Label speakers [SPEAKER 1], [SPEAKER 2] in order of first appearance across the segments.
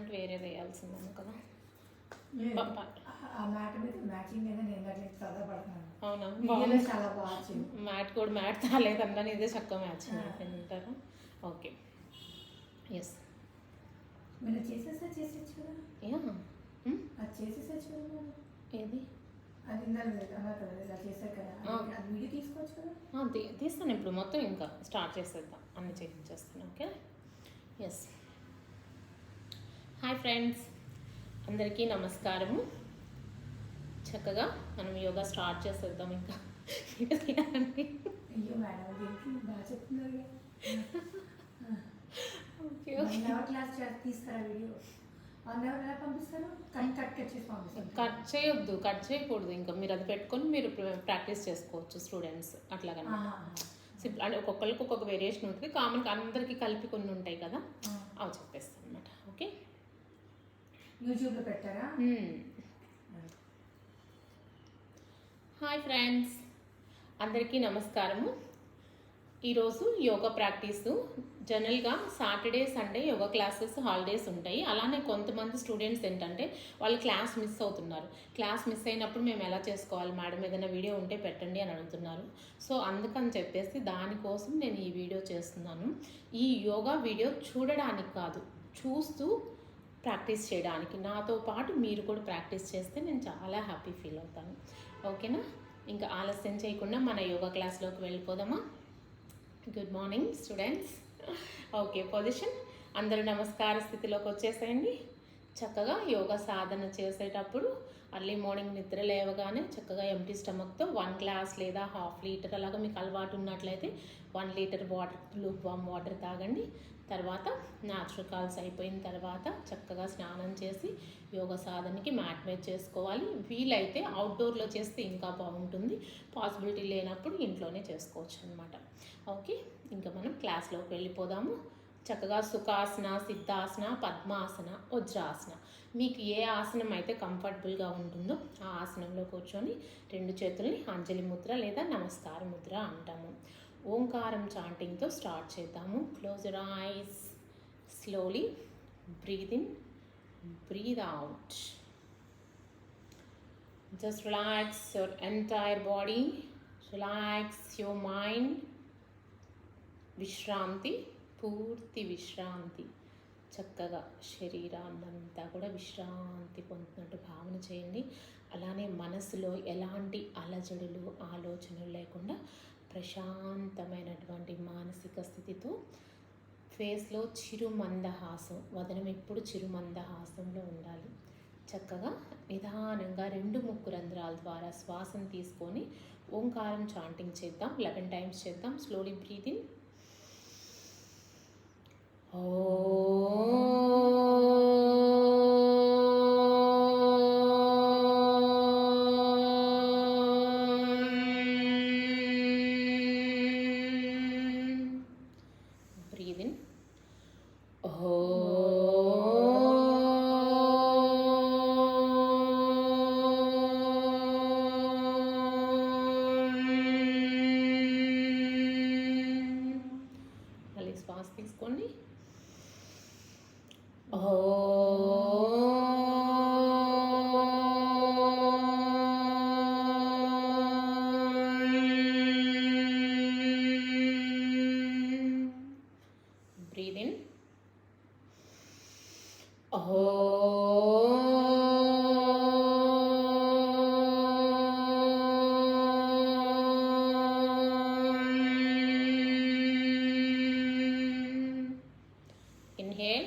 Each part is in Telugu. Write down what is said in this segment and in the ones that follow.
[SPEAKER 1] మ్యాట్ వేరే వేయాల్సిందేమో కదా. అవునా,
[SPEAKER 2] చాలా బాగా
[SPEAKER 1] మ్యాట్ కూడా మ్యాట్ తాలేదన్నా ఇదే చక్కగా మ్యాచ్ అంటారా. ఓకే, ఎస్ ఏది తీస్తాను ఇప్పుడు మొత్తం ఇంకా స్టార్ట్ చేసేద్దాం, అన్ని చేయించేస్తాను. Okay, yes. హాయ్ ఫ్రెండ్స్, అందరికీ నమస్కారము. చక్కగా మనం యోగా స్టార్ట్ చేసేద్దాం. ఇంకా కట్ చేయొద్దు, కట్ చేయకూడదు. ఇంకా మీరు అది పెట్టుకొని మీరు ప్రాక్టీస్ చేసుకోవచ్చు స్టూడెంట్స్ అట్లాగనమాట. సింపుల్ అంటే ఒక్కొక్కరికి ఒక్కొక్క వేరియేషన్ ఉంటుంది. కామన్గా అందరికీ కలిపి కొన్ని ఉంటాయి కదా, అవి చెప్పేస్తాను అనమాట. ఓకే,
[SPEAKER 2] యూట్యూబ్లో పెట్టారా?
[SPEAKER 1] హాయ్ ఫ్రెండ్స్, అందరికీ నమస్కారము. ఈరోజు యోగా ప్రాక్టీసు. జనరల్గా Saturday Sunday yoga classes holidays ఉంటాయి. అలానే కొంతమంది స్టూడెంట్స్ ఏంటంటే వాళ్ళు క్లాస్ మిస్ అవుతున్నారు. క్లాస్ మిస్ అయినప్పుడు మేము ఎలా చేసుకోవాలి మేడం, ఏదైనా వీడియో ఉంటే పెట్టండి అని అడుగుతున్నారు. సో అందుకని చెప్పేసి దానికోసం నేను ఈ వీడియో చేస్తున్నాను. ఈ యోగా వీడియో చూడడానికి కాదు, చూస్తూ ప్రాక్టీస్ చేయడానికి. నాతో పాటు మీరు కూడా ప్రాక్టీస్ చేస్తే నేను చాలా హ్యాపీ ఫీల్ అవుతాను. ఓకేనా? ఇంకా ఆలస్యం చేయకుండా మన యోగా క్లాస్లోకి వెళ్ళిపోదామా? Good morning students. Okay, position. అందరూ నమస్కార స్థితిలోకి వచ్చేసేయండి. చక్కగా యోగా సాధన చేసేటప్పుడు అర్లీ మార్నింగ్ నిద్ర లేవగానే చక్కగా ఎంటీ స్టమక్తో 1 గ్లాస్ లేదా 1/2 లీటర్ అలాగా మీకు అలవాటు ఉన్నట్లయితే 1 litre water, Luke warm water తాగండి. తర్వాత న్యాచురల్ కాల్స్ అయిపోయిన తర్వాత చక్కగా స్నానం చేసి యోగా సాధనకి మ్యాట్ మీద చేసుకోవాలి. వీలైతే అవుట్డోర్లో చేస్తే ఇంకా బాగుంటుంది. పాసిబిలిటీ లేనప్పుడు ఇంట్లోనే చేసుకోవచ్చు అనమాట. ఓకే, ఇంకా మనం క్లాస్లోకి వెళ్ళిపోదాము. చక్కగా సుఖాసన, సిద్ధాసన, పద్మాసన, వజ్రాసన, మీకు ఏ ఆసనం అయితే కంఫర్టబుల్గా ఉంటుందో ఆ ఆసనంలో కూర్చొని 2 చేతుల్ని అంజలి ముద్ర లేదా నమస్కార ముద్ర అంటాము. ఓంకారం చాంటింగ్తో స్టార్ట్ చేద్దాము. Close your eyes, slowly breathe in, breathe out. Just relax your entire body, relax your mind. విశ్రాంతి, పూర్తి విశ్రాంతి. చక్కగా శరీరాన్నంతా కూడా విశ్రాంతి పొందుతున్నట్టు భావన చేయండి. అలానే మనసులో ఎలాంటి అలజడులు, ఆలోచనలు లేకుండా ప్రశాంతమైనటువంటి మానసిక స్థితితో ఫేస్లో చిరుమందహాసం, వదనం ఎప్పుడు చిరుమందహాసంలో ఉండాలి. చక్కగా నిదానంగా 2 ముక్కు రంధ్రాల ద్వారా శ్వాసను తీసుకొని ఓంకారం చాంటింగ్ చేద్దాం. 11 టైమ్స్ చేద్దాం. Slowly breathe in. Breathe in. మళ్ళీ శ్వాస తీసుకోండి. Breathe in. Inhale.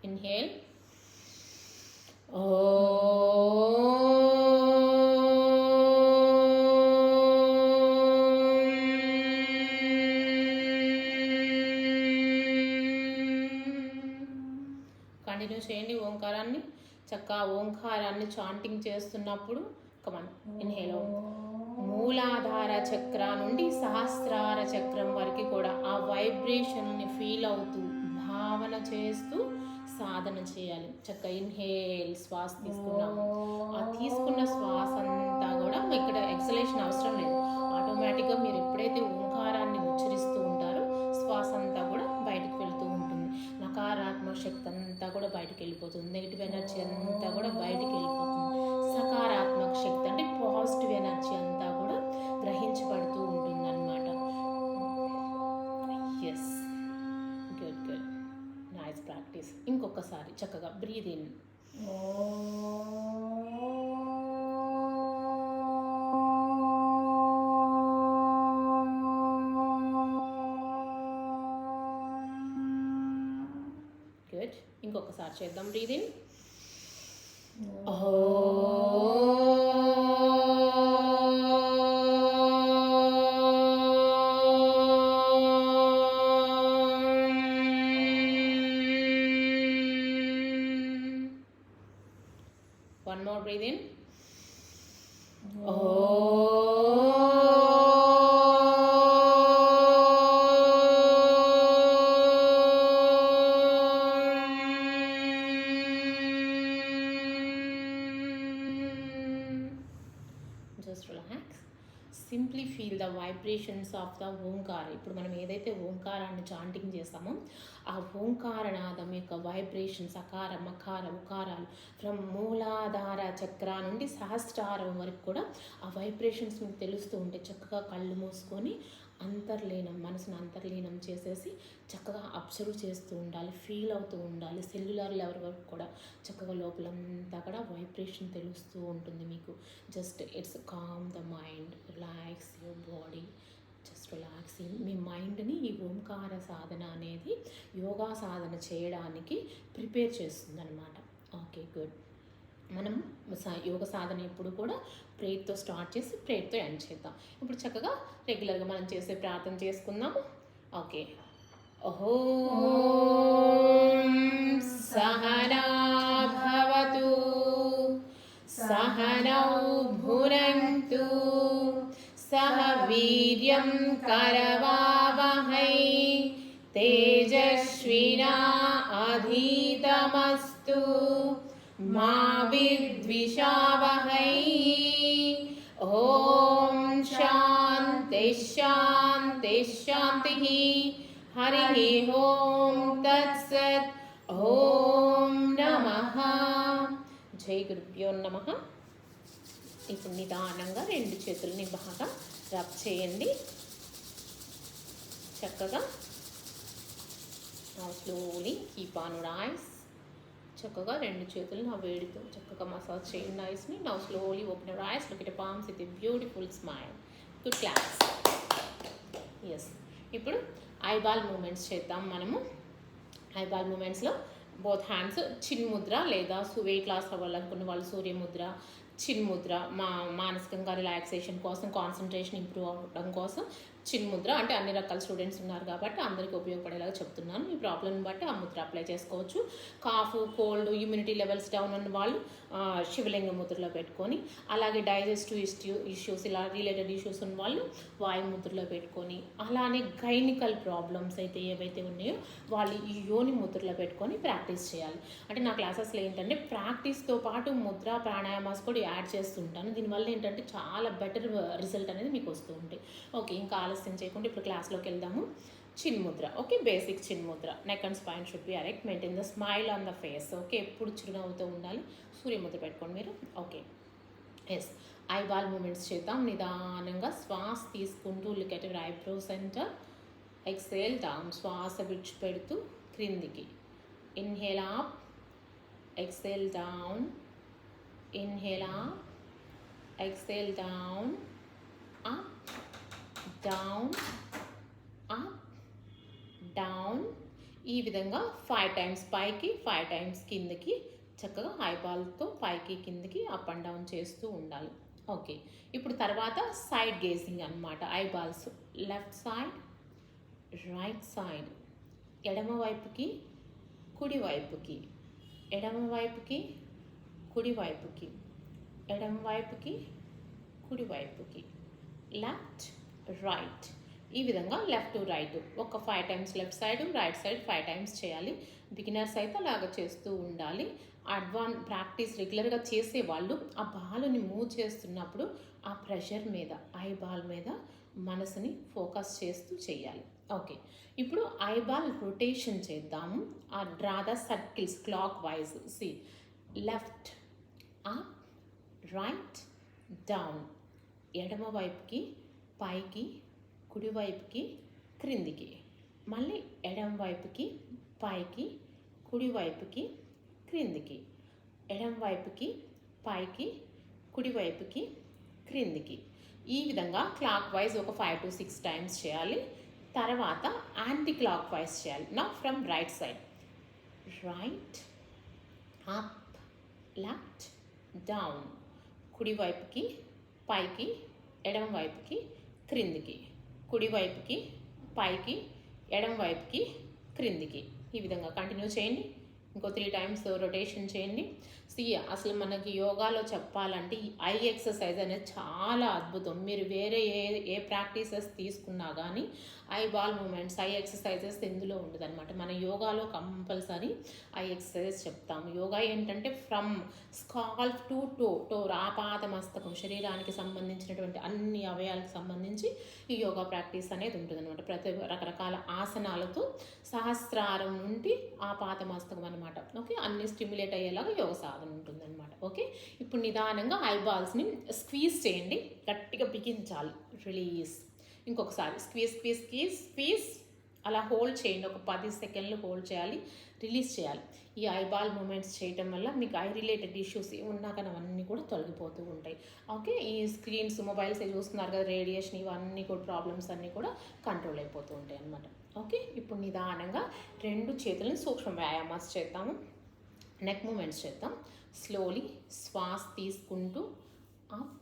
[SPEAKER 1] Inhale. Continue చేయండి ఓంకారాన్ని. చక్కగా ఓంకారాన్ని చాంటింగ్ చేస్తున్నప్పుడు కమాన్ ఇన్హేల్. మూలాధార చక్ర నుండి సహస్రార చక్రం వరకు కూడా ఆ వైబ్రేషన్ని ఫీల్ అవుతూ భావన చేస్తూ సాధన చేయాలి. చక్కగా ఇన్హేల్ శ్వాస తీసుకున్నాము. ఆ తీసుకున్న శ్వాస అంతా కూడా ఇక్కడ ఎక్సలేషన్ అవసరం లేదు. ఆటోమేటిక్గా మీరు ఎప్పుడైతే ఓంకారాన్ని ఉచ్చరిస్తూ ఉంటారో శ్వాస అంతా కూడా బయటకు వెళ్తూ ఉంటుంది. నకారాత్మక శక్తి అంతా కూడా బయటకు వెళ్ళిపోతుంది. నెగిటివ్ ఎనర్జీ అంతా కూడా బయటకు వెళ్ళిపోతుంది. సకారాత్మక శక్తి అంటే పాజిటివ్ ఎనర్జీ అంతా కూడా గ్రహించబడుతూ ఉంటుంది అన్నమాట. Yes, good good, nice practice. ఇంకొకసారి చక్కగా బ్రీద్ ఇన్. గుడ్, ఇంకొకసారి చేద్దాం. Breathe in. One more, breathe in. Just relax. Simply feel the vibrations of the Omkara. ఇప్పుడు మనం ఏదైతే ఓంకారాన్ని చాంటింగ్ చేస్తామో ఆ ఓంకారనాదం యొక్క వైబ్రేషన్స్, అకార మకార ఉకారాలు ఫ్రమ్ మూలాధార చక్ర నుండి సహస్రారం వరకు కూడా ఆ వైబ్రేషన్స్ మీకు తెలుస్తూ ఉంటే చక్కగా కళ్ళు మూసుకొని మనసును అంతర్లీనం చేసేసి చక్కగా అబ్జర్వ్ చేస్తూ ఉండాలి, ఫీల్ అవుతూ ఉండాలి. సెల్యులర్ లెవెల్ వరకు కూడా చక్కగా లోపలంతా కూడా వైబ్రేషన్ తెలుస్తూ ఉంటుంది మీకు. Just it's calm the mind, relax your body, just relaxing. మీ మైండ్ని ఈ ఓంకార సాధన అనేది యోగా సాధన చేయడానికి ప్రిపేర్ చేస్తుంది అనమాట. Okay, good. మనం యోగ సాధన ఎప్పుడు కూడా ప్రేయర్తో స్టార్ట్ చేసి ప్రేయర్తో ఎండ్ చేద్దాం. ఇప్పుడు చక్కగా రెగ్యులర్గా మనం చేసే ప్రార్థన చేసుకుందాము. ఓకే. ఓం సహనా భవతు సహనౌ భునక్తు సహ వీర్యం కరవావహై తేజస్వినా అధీతమస్తు మా విద్విషావహై. ఓం శాంతి శాంతి శాంతి. హరి ఓం తత్సత్. ఓం నమః. జై గురుభ్యో నమః. ఇప్పుడు నిదానంగా రెండు చేతుల్ని బాగా రబ్ చేయండి. చక్కగా slowly keep on your eyes. చక్కగా రెండు చేతులు నా వేడితో చక్కగా మసాజ్ చేయండి ఐస్ని. Now slowly open your eyes, look at palms with a beautiful smile. Good claps. Yes. ఇప్పుడు ఐబాల్ మూమెంట్స్ చేద్దాం మనము. ఐబాల్ మూమెంట్స్లో బోత్ హ్యాండ్స్ చిన్ ముద్ర లేదా వెయిట్ లాస్ అవ్వాలనుకున్న వాళ్ళు సూర్య ముద్ర, చిన్ ముద్ర, మానసికంగా రిలాక్సేషన్ కోసం, కాన్సన్ట్రేషన్ ఇంప్రూవ్ అవ్వడం కోసం చిన్ ముద్ర. అంటే అన్ని రకాల స్టూడెంట్స్ ఉన్నారు కాబట్టి అందరికీ ఉపయోగపడేలాగా చెప్తున్నాను. మీ ప్రాబ్లమ్ని బట్టి ఆ ముద్ర అప్లై చేసుకోవచ్చు. Cough, cold, immunity levels down ఉన్న వాళ్ళు శివలింగ ముద్రలో పెట్టుకొని, అలాగే డైజెస్టివ్ ఇష్యూస్ ఇలా రిలేటెడ్ ఇష్యూస్ ఉన్న వాళ్ళు వాయు ముద్రలో పెట్టుకొని, అలానే గైనికల్ ప్రాబ్లమ్స్ అయితే ఏవైతే ఉన్నాయో వాళ్ళు ఈ యోని ముద్రలో పెట్టుకొని ప్రాక్టీస్ చేయాలి. అంటే నా క్లాసెస్లో ఏంటంటే ప్రాక్టీస్తో పాటు ముద్ర ప్రాణాయామాస్ కూడా యాడ్ చేస్తుంటాను. దీనివల్ల ఏంటంటే చాలా బెటర్ రిజల్ట్ అనేది మీకు వస్తూ ఉంటాయి. ఓకే, ఇంకా ఆలస్యం చేయకుండా ఇప్పుడు క్లాస్లోకి వెళ్దాము. చిన్ ముద్ర. ఓకే, బేసిక్ చిన్ Mudra. Neck and spine should be erect, maintain the smile on the face. Okay, ఎప్పుడు చిరునవ్వుతూ ఉండాలి. సూర్య ముద్ర పెట్టుకోండి మీరు. Okay, yes. ఐబాల్ మూమెంట్స్ చేద్దాం. నిదానంగా శ్వాస తీసుకుంటూ look at your eyebrow centre. Exhale down. శ్వాస విడిచిపెడుతూ క్రిందికి. Inhale up, exhale down. Inhale up, exhale down, up, down, up, down. ఈ విధంగా 5 టైమ్స్ పైకి, 5 టైమ్స్ కిందకి చక్కగా ఐబాల్తో పైకి కిందకి అప్ అండ్ డౌన్ చేస్తూ ఉండాలి. ఓకే, ఇప్పుడు తర్వాత సైడ్ గేజింగ్ అనమాట. Eyeballs left side, right side, ఎడమ వైపుకి, కుడి వైపుకి, ఎడమ వైపుకి, కుడి వైపుకి, ఎడమ వైపుకి, కుడి వైపుకి, లెఫ్ట్, రైట్, ఈ విధంగా లెఫ్ట్ టు రైట్ ఒక 5 times left side right side 5 times చేయాలి. బిగినర్స్ అయితే అలాగ చేస్తూ ఉండాలి. ప్రాక్టీస్ రెగ్యులర్గా చేసేవాళ్ళు ఆ బాల్ని మూవ్ చేస్తున్నప్పుడు ఆ ప్రెషర్ మీద ఐబాల్ మీద మనసుని ఫోకస్ చేస్తూ చేయాలి. ఓకే, ఇప్పుడు ఐబాల్ రొటేషన్ చేద్దాము. ఆ draw the circles clockwise. See left up right down, ఎడమ వైపుకి పైకి, కుడివైపుకి క్రిందికి, మళ్ళీ ఎడమ వైపుకి పైకి, కుడివైపుకి క్రిందికి, ఎడమ వైపుకి పైకి, కుడివైపుకి క్రిందికి. ఈ విధంగా క్లాక్ వైజ్ ఒక 5 to 6 టైమ్స్ చేయాలి. తర్వాత యాంటీ క్లాక్ వైజ్ చేయాలి. నా from right side right up left down, కుడివైపుకి పైకి, ఎడమ వైపుకి క్రిందికి, కుడివైపుకి పైకి, ఎడమ వైపుకి క్రిందికి. ఈ విధంగా కంటిన్యూ చేయండి. ఇంకో 3 టైమ్స్ రొటేషన్ చేయండి. అసలు మనకి యోగాలో చెప్పాలంటే ఈ ఐ ఎక్సర్సైజ్ అనేది చాలా అద్భుతం. మీరు వేరే ఏ ప్రాక్టీసెస్ తీసుకున్నా కానీ eyeball movements, eye exercises ఇందులో ఉండదు అనమాట. మన యోగాలో కంపల్సరీ ఐ ఎక్సర్సైజెస్ చెప్తాము. యోగా ఏంటంటే ఫ్రమ్ స్కాల్ప్ టు టో ఆపాద మస్తకం, శరీరానికి సంబంధించినటువంటి అన్ని అవయాలకు సంబంధించి ఈ యోగా ప్రాక్టీస్ అనేది ఉంటుంది అనమాట. ప్రతి రకరకాల ఆసనాలతో సహస్రారం నుండి ఆపాద మస్తకం అనమాట. ఓకే, అన్ని స్టిమ్యులేట్ అయ్యేలాగా యోగ సాధన ఉంటుందన్నమాట. ఓకే, ఇప్పుడు నిదానంగా ఐబాల్స్ని స్క్వీజ్ చేయండి, గట్టిగా బిగించాలి, రిలీజ్. ఇంకొకసారి స్క్వీజ్ స్క్వీజ్ స్క్వీజ్ స్క్వీజ్, అలా హోల్డ్ చేయండి. ఒక 10 సెకండ్లు హోల్డ్ చేయాలి, రిలీజ్ చేయాలి. ఈ ఐబాల్ మూమెంట్స్ చేయటం వల్ల మీకు ఐ రిలేటెడ్ ఇష్యూస్ ఉన్నా కానీ అవన్నీ కూడా తొలగిపోతూ ఉంటాయి. ఓకే, ఈ స్క్రీన్స్ మొబైల్స్ చూస్తున్నారు కదా, రేడియేషన్ ఇవన్నీ కూడా ప్రాబ్లమ్స్ అన్నీ కూడా కంట్రోల్ అయిపోతూ ఉంటాయి అన్నమాట. ఓకే, ఇప్పుడు నిదానంగా 2 చేతులను సూక్ష్మ వ్యాయామాలు చేద్దాము. నెక్ మూమెంట్స్ చేద్దాం. స్లోలీ శ్వాస తీసుకుంటూ up,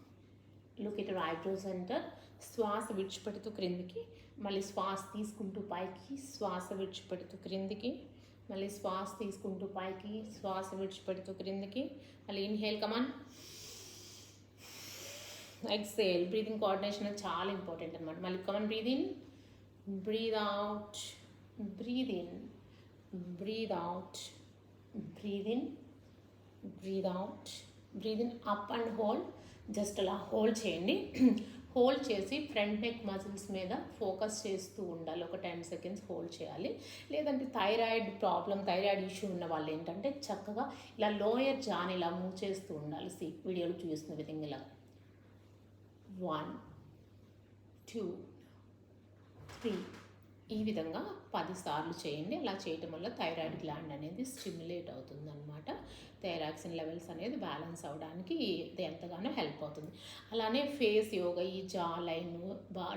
[SPEAKER 1] look at your eyebrow centre, శ్వాస విడిచిపెడుతూ క్రిందికి, మళ్ళీ శ్వాస తీసుకుంటూ పైకి, శ్వాస విడిచిపెడుతూ క్రిందికి, మళ్ళీ శ్వాస తీసుకుంటూ పైకి, శ్వాస విడిచిపెడుతూ క్రిందికి, మళ్ళీ inhale come on, exhale. Breathing coordination చాలా ఇంపార్టెంట్ అనమాట. మళ్ళీ come on, breathe in, breathe out, breathe in, breathe out, breathe in, breathe out, breathe in, up and hold. Just అలా హోల్డ్ చేయండి. హోల్డ్ చేసి ఫ్రంట్ నెక్ మజిల్స్ మీద ఫోకస్ చేస్తూ ఉండాలి. ఒక 10 సెకండ్స్ హోల్డ్ చేయాలి. లేదంటే థైరాయిడ్ ఇష్యూ ఉన్న వాళ్ళు ఏంటంటే చక్కగా ఇలా లోయర్ జాన్ ఇలా మూవ్ చేస్తూ ఉండాలి. వీడియోలో చూస్తున్న విధంగా ఇలా 1 2 3 ఈ విధంగా 10 సార్లు చేయండి. అలా చేయటం వల్ల థైరాయిడ్ గ్లాండ్ అనేది స్టిమ్యులేట్ అవుతుంది అనమాట. థైరాక్సిన్ లెవెల్స్ అనేది బ్యాలెన్స్ అవ్వడానికి ఇది ఎంతగానో హెల్ప్ అవుతుంది. అలానే ఫేస్ యోగా, ఈ జా లైన్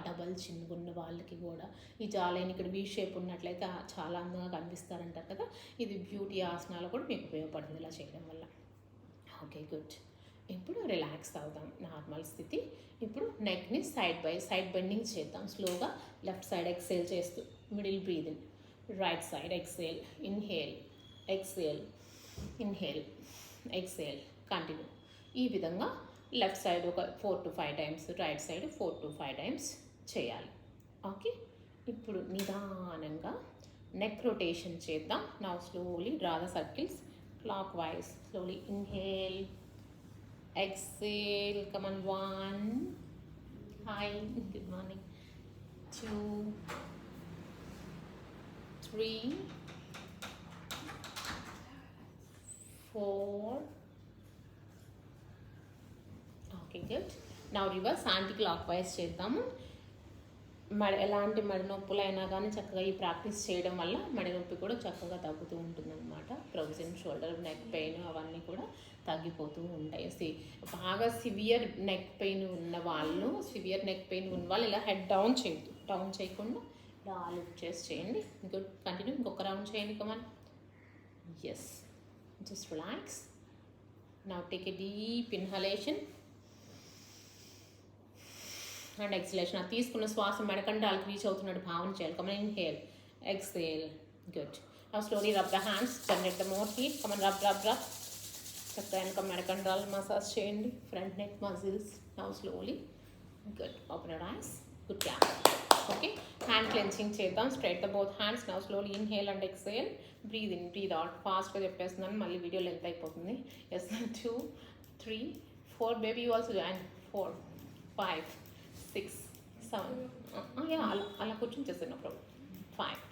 [SPEAKER 1] డబల్ చిన్ ఉన్న వాళ్ళకి కూడా ఈ జా లైన్ ఇక్కడ వీ షేప్ ఉన్నట్లయితే చాలా అందంగా కనిపిస్తారంటారు కదా, ఇది బ్యూటీ ఆసనాలు కూడా మీకు ఉపయోగపడుతుంది ఇలా చేయడం వల్ల. Okay, good. ఇప్పుడు రిలాక్స్ అవుదాం, నార్మల్ స్థితి. ఇప్పుడు నెక్ని సైడ్ బెండింగ్ చేద్దాం. స్లోగా లెఫ్ట్ సైడ్ ఎక్సేల్ చేస్తూ middle breathe in, right side exhale, inhale, exhale, inhale, exhale, continue. ఈ విధంగా లెఫ్ట్ సైడ్ ఒక 4 to 5 times, right side 4 to 5 times చేయాలి. ఓకే, ఇప్పుడు నిదానంగా నెక్ రొటేషన్ చేద్దాం. Now slowly draw the circles clock wise. Slowly inhale, exhale, come on, 1, hi, good morning, 2, 3, 4, okay, good. Now reverse anti-clockwise చేద్దాము. ఎలాంటి మెడ నొప్పులైనా కానీ చక్కగా ఈ ప్రాక్టీస్ చేయడం వల్ల మెడ నొప్పి కూడా చక్కగా తగ్గుతూ ఉంటుందన్నమాట. ప్రొవిజన్ షోల్డర్ నెక్ పెయిన్ అవన్నీ కూడా తగ్గిపోతూ ఉంటాయి. బాగా సివియర్ నెక్ పెయిన్ ఉన్న వాళ్ళు ఇలా హెడ్ డౌన్ చేయకుండా ఇలా లిఫ్ట్ చేసి చేయండి. కంటిన్యూ. ఇంకొక రౌండ్ చేయండి. Come on, yes, just relax. Now take a deep inhalation and exhalation. అది తీసుకున్న శ్వాస మెడకండాలకు రీచ్ అవుతున్నట్టు భావన చేయాలి. Come on, inhale, exhale, good. Now slowly rub the hands, generate the more heat. Come on, rub rub rub. చక్కగా వెనక మెడకండాలు మసాజ్ చేయండి, front neck muscles. Now slowly, good. Open your eyes, good. Clap. Okay, hand clenching చేద్దాం. Straight the both hands. Now slowly inhale and exhale. Breathe in, breathe out. ఫాస్ట్గా చెప్పేస్తున్నాను, మళ్ళీ వీడియో లెంత్ అయిపోతుంది. Yes 2 3 4 baby you also join. 4 5 6 7 yeah అలా కూర్చొని చేస్తున్నప్పుడు 5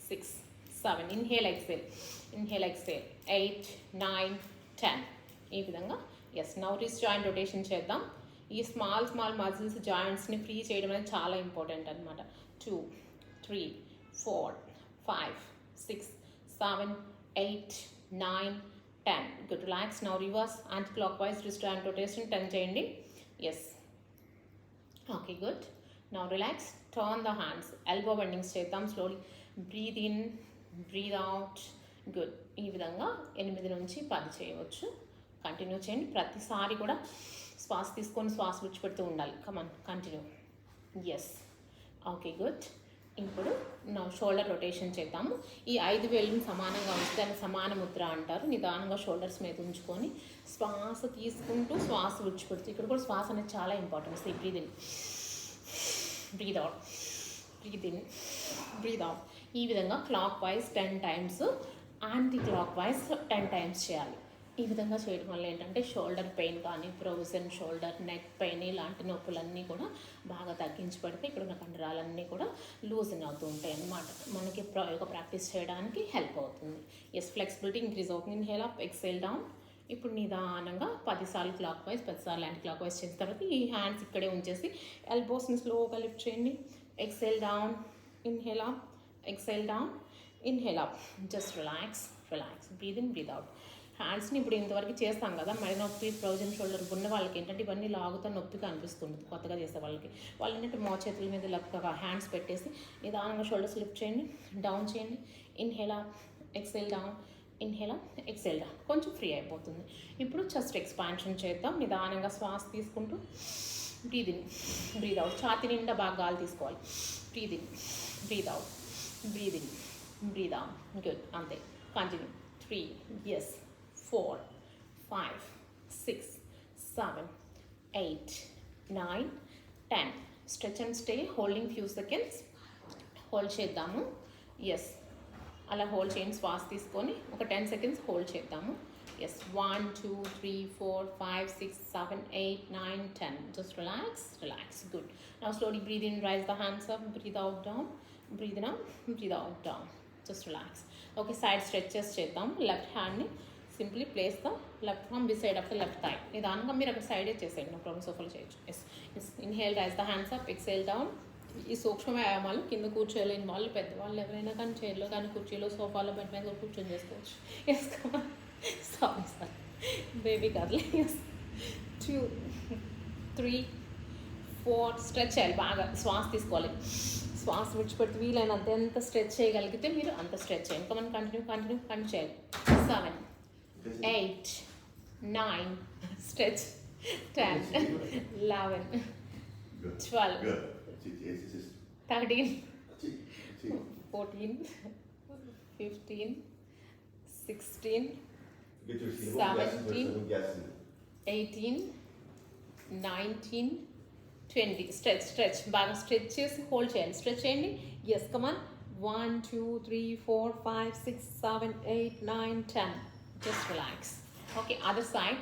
[SPEAKER 1] 6 7 ఇన్హేల్ ఎక్సేల్, ఇన్హేల్ ఎక్సేల్. 8 9 10 ఈ విధంగా. Yes now wrist joint rotation చేద్దాం. ఈ స్మాల్ మజిల్స్ జాయింట్స్ని ఫ్రీ చేయడం అనేది చాలా ఇంపార్టెంట్ అనమాట. 2 3 4 5 6 7 8 9 10 good. Relax. Now reverse anticlockwise wrist joint rotation 10 చేయండి. Yes okay good. Now relax. Turn the hands. Elbow bendings చేద్దాం slowly. Breathe in, breathe out. Good. ఈ విధంగా 8 నుంచి 10 చేయవచ్చు. కంటిన్యూ చేయండి. ప్రతిసారి కూడా శ్వాస తీసుకొని శ్వాస విడిచిపెడుతూ ఉండాలి. Come on continue. Yes okay good. ఇప్పుడు నా షోల్డర్ రొటేషన్ చేద్దాము. ఈ 5 వేళ్ళని సమానంగా ఉంచి దాన్ని సమాన ముద్ర అంటారు. నిదానంగా షోల్డర్స్ మీద ఉంచుకొని శ్వాస తీసుకుంటూ శ్వాస విడిచిపెడుతూ, ఇక్కడ కూడా శ్వాస అనేది చాలా important. Breathe in, breathe out, breathe in, breathe out. ఈ విధంగా clock wise 10 times, anti clock wise 10 times చేయాలి. ఈ విధంగా చేయడం వల్ల ఏంటంటే షోల్డర్ పెయిన్ కానీ, ఫ్రోజన్ షోల్డర్, నెక్ పెయిన్ ఇలాంటి నొప్పులన్నీ కూడా బాగా తగ్గించి పెడితే ఇక్కడ ఉన్న కండరాలన్నీ కూడా లూజన్ అవుతూ ఉంటాయి అన్నమాట. మనకి యోగా ప్రాక్టీస్ చేయడానికి హెల్ప్ అవుతుంది. ఎస్ ఫ్లెక్సిబిలిటీ ఇంక్రీజ్ అవుతుంది. Inhale up, exhale down. ఇప్పుడు నిదానంగా 10 సార్లు క్లాక్ వైజ్, 10 సార్లు యాంటీ క్లాక్ వైజ్ చేసిన తర్వాత ఈ హ్యాండ్స్ ఇక్కడే ఉంచేసి ఎల్బోస్ని స్లోగా లిఫ్ట్ చేయండి. Exhale down, inhale up, exhale down, inhale up. Just relax, relax. Breathe in, breathe out. హ్యాండ్స్ని ఇప్పుడు ఇంతవరకు చేస్తాం కదా, మరి నొప్పి, ఫ్రోజన్ షోల్డర్ ఉన్న వాళ్ళకి ఏంటంటే ఇవన్నీ లాగుతా నొప్పిగా అనిపిస్తుంది. కొత్తగా చేసే వాళ్ళకి వాళ్ళు ఏంటంటే చేతుల మీద లెఫ్ట్గా హ్యాండ్స్ పెట్టేసి నిదానంగా షోల్డర్స్ లిఫ్ట్ చేయండి, డౌన్ చేయండి. Inhale up, exhale down, inhale up, exhale down. కొంచెం ఫ్రీ అయిపోతుంది. ఇప్పుడు చెస్ట్ ఎక్స్పాన్షన్ చేద్దాం. నిదానంగా శ్వాస తీసుకుంటూ బ్రీద్ ఇన్, బ్రీద్ అవుట్. ఛాతీ నిండా బాగా గాలి తీసుకోవాలి. Breathe in, breathe out, breathe in, breathe out. Good. అంతే. Continue. 3 yes 4 5 6 7 8 9 10. Stretch and stay holding few seconds. Hold చేద్దాము. ఎస్ అలా హోల్డ్ చేయండి. శ్వాస తీసుకొని ఒక 10 సెకండ్స్ హోల్డ్ చేద్దాము. Yes 1 2 3 4 5 6 7 8 9 10. Just relax, relax. Good. Now slowly breathe in, rise the hands up, breathe out down, breathe in up, breathe out down. Just relax. Okay side stretches చేద్దాం. లెఫ్ట్ హ్యాండ్ని simply place the left arm beside of the left thigh. నిదానంగా మీరు అక్కడ సైడే చేసేయండి, నో ప్రాబ్లమ్. సోఫాలో చేయొచ్చు. Yes yes inhale, rise the hands up, exhale down. ఈ సూక్ష్మ వ్యాయామాలు కింద కూర్చోలేని వాళ్ళు, పెద్దవాళ్ళు ఎవరైనా కానీ చైర్లో కానీ, కుర్చీలో, సోఫాలో, బెడ్ మీద కూర్చొని చేసుకోవచ్చు. ఎస్ సారీ బేబీ కాదులే. ఎస్ 2 3 4 స్ట్రెచ్ చేయాలి. బాగా శ్వాస తీసుకోవాలి. శ్వాస విడిచిపెడితే వీలైనంత ఎంత స్ట్రెచ్ చేయగలిగితే మీరు అంత స్ట్రెచ్ చేయండి. కమన్ కంటిన్యూ చేయాలి. 7 8 9 స్ట్రెచ్ 10 11 12 13 14 15 16 17 18 19 20. స్ట్రెచ్ బాగా స్ట్రెచ్ చేసి హోల్డ్ చేయాలి. స్ట్రెచ్ చేయండి. Yes come on. 1 2 3 4 5 6 7 8 9 10. Just relax. Okay, other side.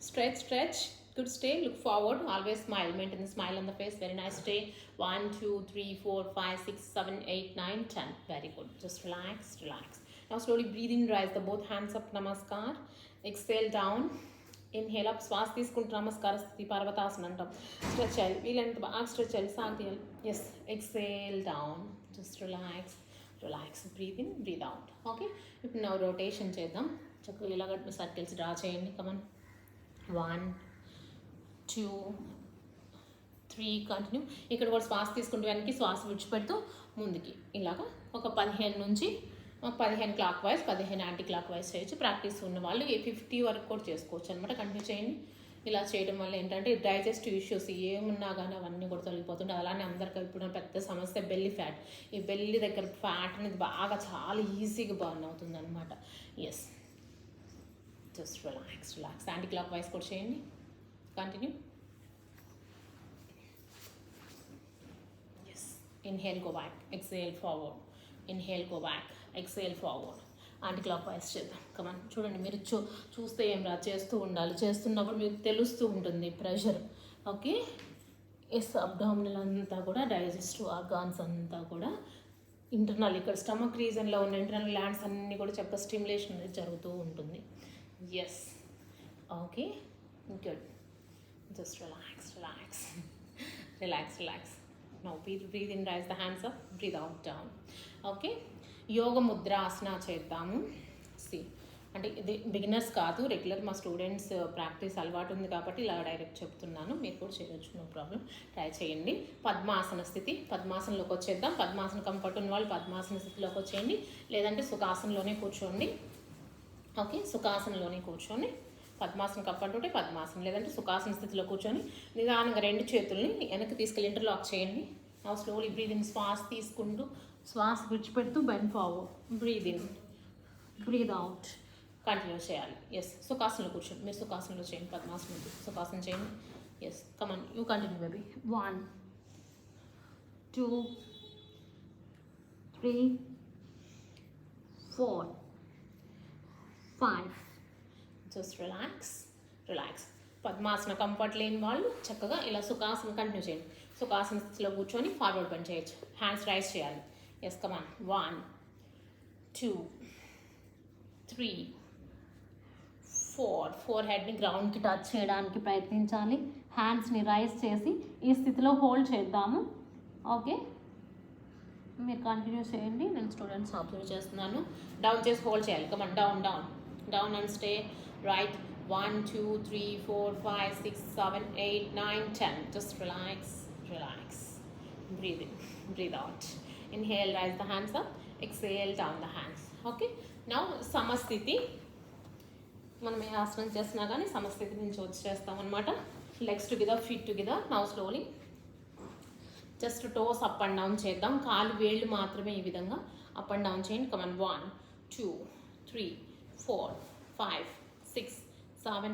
[SPEAKER 1] Stretch. Good. Stay. Look forward. Always smile. Maintain the smile on the face. Very nice. Stay. 1 2 3 4 5 6 7 8 9 10. Very good. Just relax. Now slowly breathe in. Rise the both hands up. Namaskar. Exhale down. Inhale up. శ్వాస తీసుకుంటూ నమస్కార స్థితి, పర్వతాసనం అంటాం. స్ట్రెచ్ చేయాలి. వీళ్ళంత బాగా స్ట్రెచ్ చేయాలి. సాగు తీయాలి. Yes exhale down. Just relax. Breathe in, breathe out. Okay ఇప్పుడు నా రొటేషన్ చేద్దాం. చక్కగా ఇలాగ సర్కిల్స్ డ్రా చేయండి. కమన్. 1 2 3 కంటిన్యూ. ఇక్కడ కూడా శ్వాస తీసుకుంటూ వెనక్కి, శ్వాస విడిచిపెడుతూ ముందుకి. ఇలాగా ఒక 15 నుంచి 15 clock wise, 15 anti clock wise చేయొచ్చు. ప్రాక్టీస్ ఉన్న వాళ్ళు 50 వరకు కూడా చేసుకోవచ్చు అనమాట. కంటిన్యూ చేయండి. ఇలా చేయడం వల్ల ఏంటంటే డైజెస్టివ్ ఇష్యూస్ ఏమున్నా కానీ అవన్నీ కూడా తొలగిపోతుంటాయి. అలానే అందరికీ ఇప్పుడు పెద్ద సమస్య బెల్లీ ఫ్యాట్. ఈ బెల్లీ దగ్గర ఫ్యాట్ అనేది బాగా చాలా ఈజీగా బర్న్ అవుతుంది అనమాట. Yes just relax. Anticlockwise కూడా చేయండి. Continue. Yes inhale, go back, exhale, forward, inhale, go back, exhale, forward. Anti clock wise చేద్దాం. కమాన్ చూడండి, మీరు చూస్తే ఏం రా, చేస్తూ ఉండాలి. చేస్తున్నప్పుడు మీకు తెలుస్తూ ఉంటుంది ప్రెషర్. ఓకే, ఎస్, అబ్డామినల్ అంతా కూడా, డైజెస్టివ్ ఆర్గాన్స్ అంతా కూడా, ఇంటర్నల్ ఇక్కడ స్టమక్ రీజన్లో ఉన్న ఇంటర్నల్ ల్యాండ్స్ అన్నీ కూడా చక్కగా స్టిమ్యులేషన్ అనేది జరుగుతూ ఉంటుంది. Yes, okay, good. Just relax, relax, relax, relax. Now breathe in, rise the hands up, breathe out, down. Okay, యోగ ముద్ర ఆసన చేద్దాము. సి అంటే ఇది బిగినర్స్ కాదు, రెగ్యులర్ మా స్టూడెంట్స్ ప్రాక్టీస్ అలవాటు ఉంది కాబట్టి ఇలా డైరెక్ట్ చెప్తున్నాను. మీరు కూడా చేయొచ్చు, నో ప్రాబ్లం, ట్రై చేయండి. పద్మాసన స్థితి, పద్మాసనలోకి వచ్చేద్దాం. పద్మాసన కంఫర్ట్ ఉన్న వాళ్ళు పద్మాసన స్థితిలోకి వచ్చేయండి, లేదంటే సుఖాసనలోనే కూర్చోండి. ఓకే, సుఖాసనలోనే కూర్చొని, పద్మాసన కంఫర్ట్ ఉంటే పద్మాసనం, లేదంటే సుఖాసన స్థితిలో కూర్చొని నిదానంగా రెండు చేతుల్ని వెనక్కి తీసుకెళ్ళి ఇంటర్లాక్ చేయండి. నా స్లోలీ బ్రీద్ ఇన్, శ్వాస తీసుకుంటూ శ్వాస విడిచిపెడుతూ bend forward, breathe in, breathe out, continue చేయాలి. ఎస్, సుఖాసనలో కూర్చోండి. మీరు సుఖాసనలో చేయండి, పద్మాసనం సుఖాసనం చేయండి. Yes, come on, you continue baby. 1 2 3 4 5. Just relax, relax. పద్మాసన కంఫర్ట్ లేని వాళ్ళు చక్కగా ఇలా సుఖాసనం కంటిన్యూ చేయండి. సుఖాసన స్థితిలో కూర్చొని ఫార్వర్డ్ బెండ్ చేయొచ్చు. హ్యాండ్స్ రైజ్ చేయాలి. Yes, come on. 1 2 3 4. ఫోర్ హెడ్ని గ్రౌండ్కి టచ్ చేయడానికి ప్రయత్నించాలి. హ్యాండ్స్ని రైజ్ చేసి ఈ స్థితిలో హోల్డ్ చేద్దాము. ఓకే, మీరు కంటిన్యూ చేయండి, నేను స్టూడెంట్స్ అబ్జర్వ్ చేస్తున్నాను. డౌన్ చేసి హోల్డ్ చేయాలి. Come on, down, down, down and stay. Right. 1 2 3 4 5 6 7 8 9 10. Just relax, relax. Breathe in, breathe out. Inhale, rise the hands up. Exhale, down the hands. Okay, now సమస్థితి. మనం ఏ ఆసనం చేస్తున్నా కానీ సమస్థితి నుంచి వచ్చి చేస్తాం అనమాట. Legs together, feet together. Now slowly just toes up and down చేద్దాం. కాలు వేళ్ళు మాత్రమే ఈ విధంగా అప్ అండ్ డౌన్ చేయండి. కమన్. 1 2 3 4 5 6 7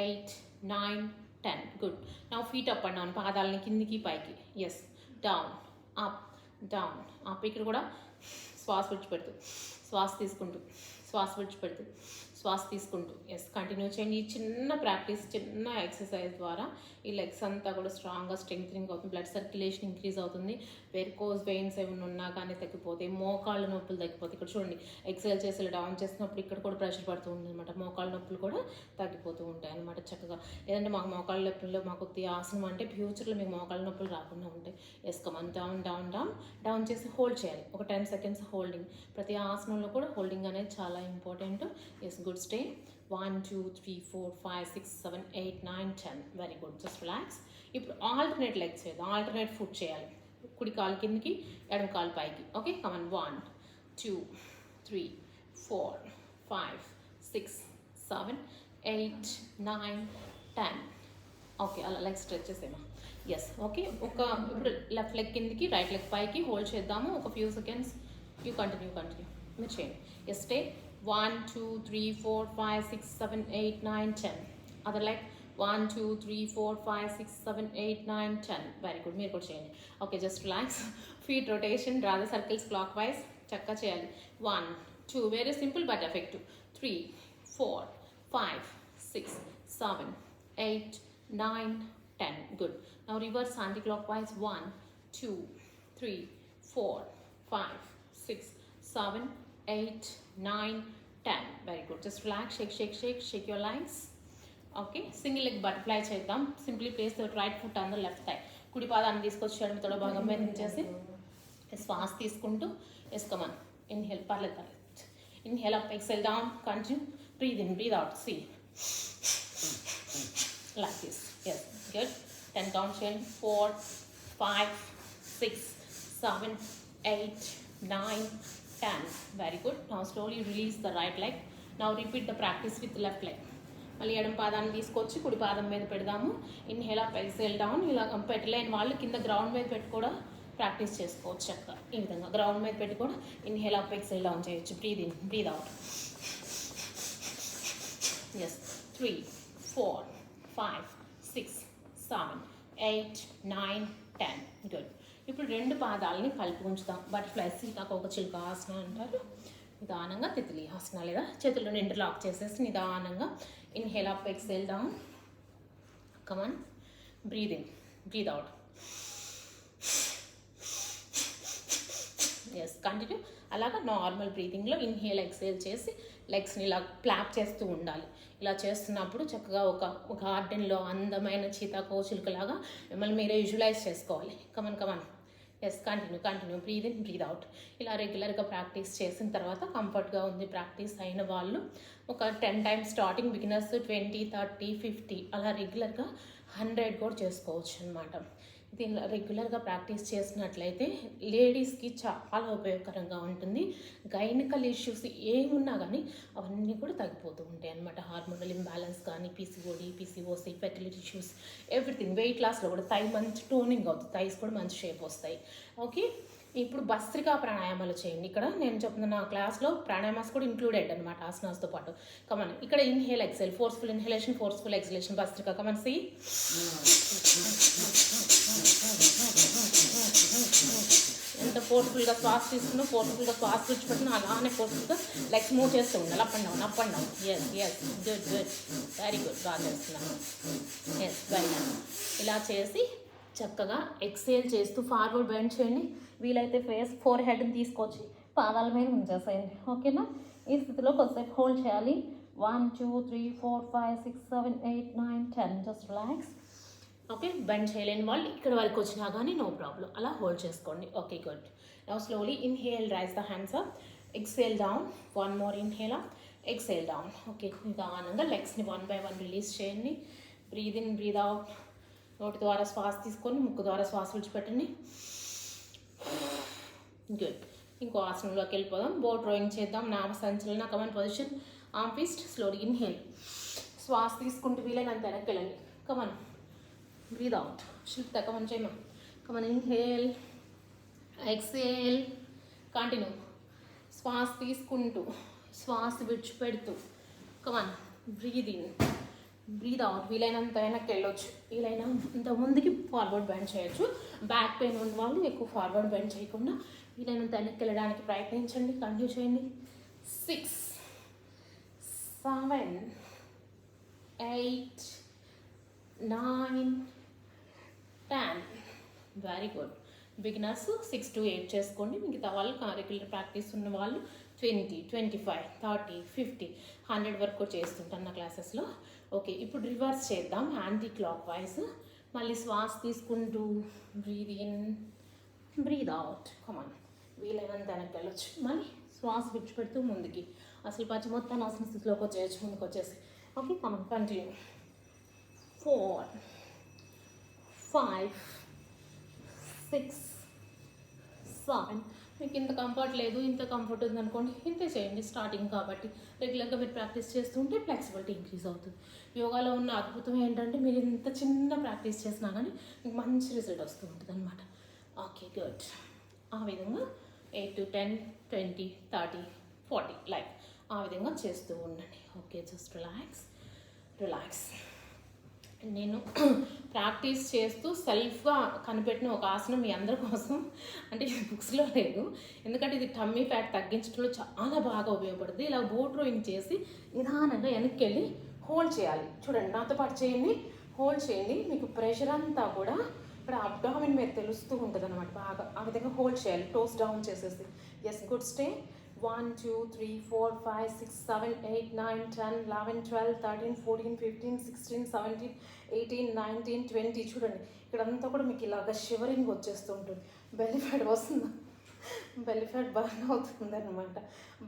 [SPEAKER 1] 8 9 10. గుడ్. నా ఫీట్ అప్ అండ్ డౌన్, పాదాలని కిందికి పైకి. Yes, down, up, down, up. ఇక్కడ కూడా శ్వాస విడిచిపెడుతూ, శ్వాస తీసుకుంటూ, శ్వాస విడిచిపెడుతూ, శ్వాస తీసుకుంటూ. ఎస్, కంటిన్యూ చేయండి. ఈ చిన్న ప్రాక్టీస్, చిన్న ఎక్సర్సైజ్ ద్వారా ఈ లెగ్స్ అంతా కూడా స్ట్రాంగ్గా స్ట్రెంగ్త్నింగ్ అవుతుంది. బ్లడ్ సర్క్యులేషన్ ఇంక్రీజ్ అవుతుంది. వెరికోస్ వెయిన్స్ ఏమైనా ఉన్నా కానీ తగ్గిపోతాయి. మోకాళ్ళ నొప్పులు తగ్గిపోతాయి. ఇక్కడ చూడండి, ఎక్సర్సైజ్ చేసి డౌన్ చేసినప్పుడు ఇక్కడ కూడా ప్రెషర్ పడుతూ ఉంటుంది అనమాట. మోకాళ్ళ నొప్పులు కూడా తగ్గిపోతూ ఉంటాయి అనమాట చక్కగా. లేదంటే మాకు మోకాళ్ళ నొప్పుల్లో మాకు ఆసనం అంటే ఫ్యూచర్లో మీకు మోకాళ్ళ నొప్పులు రాకుండా ఉంటాయి. ఎస్, కమాన్. డౌన్, డౌన్, డౌన్, డౌన్ చేసి హోల్డ్ చేయాలి. ఒక 10 seconds హోల్డింగ్. ప్రతి ఆసనంలో కూడా హోల్డింగ్ అనేది చాలా important. Yes, good. Stay. 1 2 3 4 5 6 7 8 9 10. Very good. Just relax. ఇప్పుడు ఆల్టర్నేట్ లెగ్స్ చేద్దాం. ఆల్టర్నేట్ ఫుట్ చేయాలి. కుడి కాలు కిందికి, ఎడమ కాలు పైకి. Okay, come on. 1 2 3 4 5 6 7 8 9 10. ఓకే, అలా లెగ్ స్ట్రెచ్ చేసేమా. Yes, okay. ఇప్పుడు లెఫ్ట్ లెగ్ కిందికి, రైట్ లెగ్ పైకి హోల్డ్ చేద్దాము ఒక ఫ్యూ సెకండ్స్. యూ కంటిన్యూ మీరు చేయండి. Yes, stay. 1 2 3 4 5 6 7 8 9 10. Other leg. 1 2 3 4 5 6 7 8 9 10. Very good. మీరు కూడా చేయండి. Okay, just relax. Feet rotation, Radha circles clockwise చక్కగా చేయాలి. 1 2, very simple but effective. 3 4 5 6 7 8 9 10. Good. Now reverse anti clock wise. 1 2 3 4 5 6 7 8 9 10. Very good. Just relax, shake, shake, shake, shake your legs. Okay, single leg butterfly చేద్దాం. Simply place the right foot on the left thigh. కుడి పాదాన్ని తీసుకొచ్చి ఎడమ తొడ భాగం మీద ఉంచేసి శ్వాస తీసుకుంటూ. Yes, come on. ఇన్హేల్, పర్లేదు. Inhale up, exhale down, continue. Breathe in, breathe out. See like this. Yes, good. 10 count చేయండి. 4 5 6 7 8 9 10. Very good. Now slowly release the right leg. Now repeat the practice with left leg. మళ్ళీ ఎడమ పాదాన్ని తీసుకొచ్చి కుడి పాదం మీద పెడదాము. Inhale up, exhale down. ఇలా పెట్టలేని వాళ్ళు కింద గ్రౌండ్ మీద పెట్టి కూడా ప్రాక్టీస్ చేసుకోవచ్చు చక్కగా. ఈ విధంగా గ్రౌండ్ మీద పెట్టి కూడా ఇన్హేల్ అప్, ఎక్సెల్ డౌన్ చేయొచ్చు. Breathe in, breathe out. Yes, 3 4 5 6 7 8 9 10. Good. ఇప్పుడు 2 పాదాలని కలిపి ఉంచుతాం. బటర్ఫ్లైస్ సీతాకోక చిలుక ఆసనం అంటారు. నిదానంగా తిత్లీ ఆసన లేదా చేతులను ఇంటర్లాక్ చేసేసి నిదానంగా inhale up, exhale down. Come on, breathe in, breathe out. Yes, continue. అలాగా నార్మల్ బ్రీతింగ్లో ఇన్హేల్ ఎక్సేల్ చేసి లెగ్స్ని ఇలా క్లాప్ చేస్తూ ఉండాలి. ఇలా చేస్తున్నప్పుడు చక్కగా ఒక గార్డెన్లో అందమైన సీతాకోచిలుకలాగా మిమ్మల్ని మీరే విజువలైజ్ చేసుకోవాలి. Come on come on. Yes, continue. Breathe in, breathe out. ఇలా రెగ్యులర్గా ప్రాక్టీస్ చేసిన తర్వాత కంఫర్ట్గా ఉంది ప్రాక్టీస్ అయిన వాళ్ళు ఒక 10 టైమ్స్ స్టార్టింగ్, బిగినర్స్ 20, 30, 50 అలా రెగ్యులర్గా 100 కూడా చేసుకోవచ్చు అనమాట. ఇది రెగ్యులర్గా ప్రాక్టీస్ చేసినట్లయితే లేడీస్కి చాలా ఉపయోగకరంగా ఉంటుంది. గైనకల్ ఇష్యూస్ ఏమున్నా కానీ అవన్నీ కూడా తగ్గిపోతూ ఉంటాయి అన్నమాట. హార్మోనల్ ఇంబ్యాలెన్స్ కానీ, PCOD, PCOC, fertility issues, everything. Weight లాస్లో కూడా థై మంచి టోనింగ్ అవుతుంది, థైస్ కూడా మంచి షేప్ వస్తాయి. ఓకే, ఇప్పుడు భస్త్రికా ప్రాణాయామాలు చేయండి. ఇక్కడ నేను చెప్తున్న నా క్లాస్లో ప్రాణాయామాస్ కూడా ఇంక్లూడెడ్ అనమాట ఆసనాస్తో పాటు. కమన్, ఇక్కడ inhale exhale, forceful inhalation, forceful exhalation, భస్త్రికా. Come on, see. ఎంత ఫోర్స్ఫుల్గా శ్వాస తీసుకున్నా, ఫోర్స్ఫుల్గా శ్వాస విడిచిపెట్టినా అలానే ఫోర్స్ఫుల్గా లెగ్స్ మూవ్ చేస్తూ ఉండాలి. Up and down, up and down. Yes, good, very good, బాగా చేస్తున్నాను. Yes, very nice. ఇలా చేసి చక్కగా ఎక్సేల్ చేస్తూ ఫార్వర్డ్ బెండ్ చేయండి. వీలైతే ఫోర్ హెడ్ని తీసుకొచ్చి పాదాల మీద ఉంచేసేయండి. ఓకేనా? ఈ స్థితిలో కొద్దిసేపు హోల్డ్ చేయాలి. 1, 2, 3, 4, 5, 6, 7, 8, 9, 10. Just relax. ఓకే, బెండ్ చేయలేని వాళ్ళు ఇక్కడ వరకు వచ్చినా కానీ నో ప్రాబ్లం, అలా హోల్డ్ చేసుకోండి. Okay, good. Now slowly inhale, rise the hands up, exhale down. 1 more inhale up, exhale down. Okay, నిదానంగా లెగ్స్ని 1 by 1 రిలీజ్ చేయండి. Breathe in, breathe out. నోటి ద్వారా శ్వాస తీసుకొని ముక్కు ద్వారా శ్వాస విడిచిపెట్టండి. గుడ్. ఇంకో ఆసనంలోకి వెళ్ళిపోదాం. బోట్ రోయింగ్ చేద్దాం. నామ సంచలన, come on position, arm twist. Slowly inhale, శ్వాస తీసుకుంటూ వీలైనంత వెనక్కి వెళ్ళండి. Come on, breathe out. Shilpa, come on చేయమా. Come on, inhale, exhale, continue. శ్వాస తీసుకుంటూ శ్వాస విడిచిపెడుతూ. Come on, breathe in, breathe out. వీలైనంత వెనక్కి వెళ్ళొచ్చు, వీలైనంత ముందుకి ఫార్వర్డ్ బెండ్ చేయొచ్చు. బ్యాక్ పెయిన్ ఉన్న వాళ్ళు ఎక్కువ ఫార్వర్డ్ బెండ్ చేయకుండా వీలైనంత వెనక్కి వెళ్ళడానికి ప్రయత్నించండి. కంటిన్యూ చేయండి. 6, 7, 8, 9, 10. Very good. బిగినర్స్ 6 to 8 చేసుకోండి. మిగతా వాళ్ళు రెగ్యులర్ ప్రాక్టీస్ ఉన్న వాళ్ళు 20, 25, 30, 50, 100 వరకు చేస్తుంటాను నా క్లాసెస్లో. ఓకే, ఇప్పుడు రివర్స్ చేద్దాం. Anti clock wise. మళ్ళీ శ్వాస తీసుకుంటూ బ్రీద్ ఇన్, బ్రీద్ అవుట్. కమాన్, వీలైనంత వెనక్కి వెళ్ళొచ్చు. మళ్ళీ శ్వాస విడిచిపెడుతూ ముందుకి. అసలు పచ్చి మొత్తాన్ని ఆసన స్థితిలోకి వచ్చేయచ్చు, ముందుకు వచ్చేసి. ఓకే, కమాన్, కంటిన్యూ. 4, 5, 6, 7. మీకు ఇంత కంఫర్ట్ లేదు, ఇంత కంఫర్ట్ ఉందనుకోండి, ఇంతే చేయండి. స్టార్టింగ్ కాబట్టి రెగ్యులర్గా మీరు ప్రాక్టీస్ చేస్తుంటే ఫ్లెక్సిబిలిటీ ఇంక్రీజ్ అవుతుంది. యోగాలో ఉన్న అద్భుతం ఏంటంటే మీరు ఇంత చిన్న ప్రాక్టీస్ చేసినా కానీ మీకు మంచి రిజల్ట్ వస్తూ ఉంటుంది అనమాట. Okay, good. ఆ విధంగా 8 to 10, 20, 30, 40 లైక్ ఆ విధంగా చేస్తూ ఉండండి. Okay, just relax. నేను ప్రాక్టీస్ చేస్తూ సెల్ఫ్గా కనిపెట్టిన ఒక ఆసనం మీ అందరి కోసం, అంటే బుక్స్లో లేదు, ఎందుకంటే ఇది టమ్మీ ఫ్యాట్ తగ్గించడంలో చాలా బాగా ఉపయోగపడుతుంది. ఇలా బోట్ రోయింగ్ చేసి నిదానంగా వెనక్కి వెళ్ళి హోల్డ్ చేయాలి. చూడండి, నాతో పాటు చేయండి. హోల్డ్ చేయండి. మీకు ప్రెషర్ అంతా కూడా ఇక్కడ అబ్డామిన్ మీద తెలుస్తూ ఉంటుంది అనమాట. బాగా ఆ విధంగా హోల్డ్ చేయాలి, టోస్ డౌన్ చేసేసి. Yes, good. స్టే. 1, 2, 3, 4, 5, 6, 7, 8, 9, 10, 11, 12, 13, 14, 15, 16, 17, 18, 19, 20. చూడండి, ఇక్కడంతా కూడా మీకు ఇలాగ షివరింగ్ వచ్చేస్తూ ఉంటుంది. బెల్లీ ఫ్యాట్ వస్తుందా? బెల్లీ ఫ్యాట్ బర్న్ అవుతుంది అనమాట.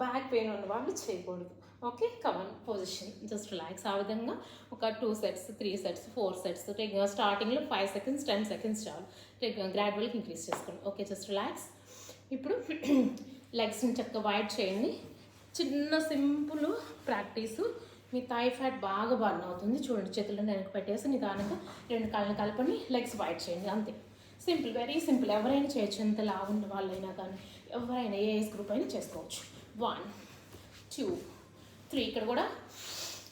[SPEAKER 1] బ్యాక్ పెయిన్ ఉన్న వాళ్ళు చేయకూడదు. Okay, come on position, just relax. ఆ విధంగా ఒక 2 sets, 3 sets, 4 sets. స్టార్టింగ్లో 5 seconds, 10 seconds చాలు. గ్రాడ్యువల్గా ఇంక్రీజ్ చేసుకోండి. Okay, just relax. ఇప్పుడు లెగ్స్ని చక్కగా వైడ్ చేయండి. చిన్న సింపుల్ ప్రాక్టీసు. మీ థై ఫ్యాట్ బాగా బర్న్ అవుతుంది. చూడండి, చేతులను వెనక్కి పెట్టేసి నిదానంగా 2 కాళ్ళని కలపండి, లెగ్స్ వైడ్ చేయండి. అంతే, సింపుల్, వెరీ సింపుల్. ఎవరైనా చేయొచ్చు, ఎంత లావు ఉన్న వాళ్ళైనా కానీ ఎవరైనా ఏ ఏజ్ గ్రూప్ అయినా చేసుకోవచ్చు. 1, 2, 3. ఇక్కడ కూడా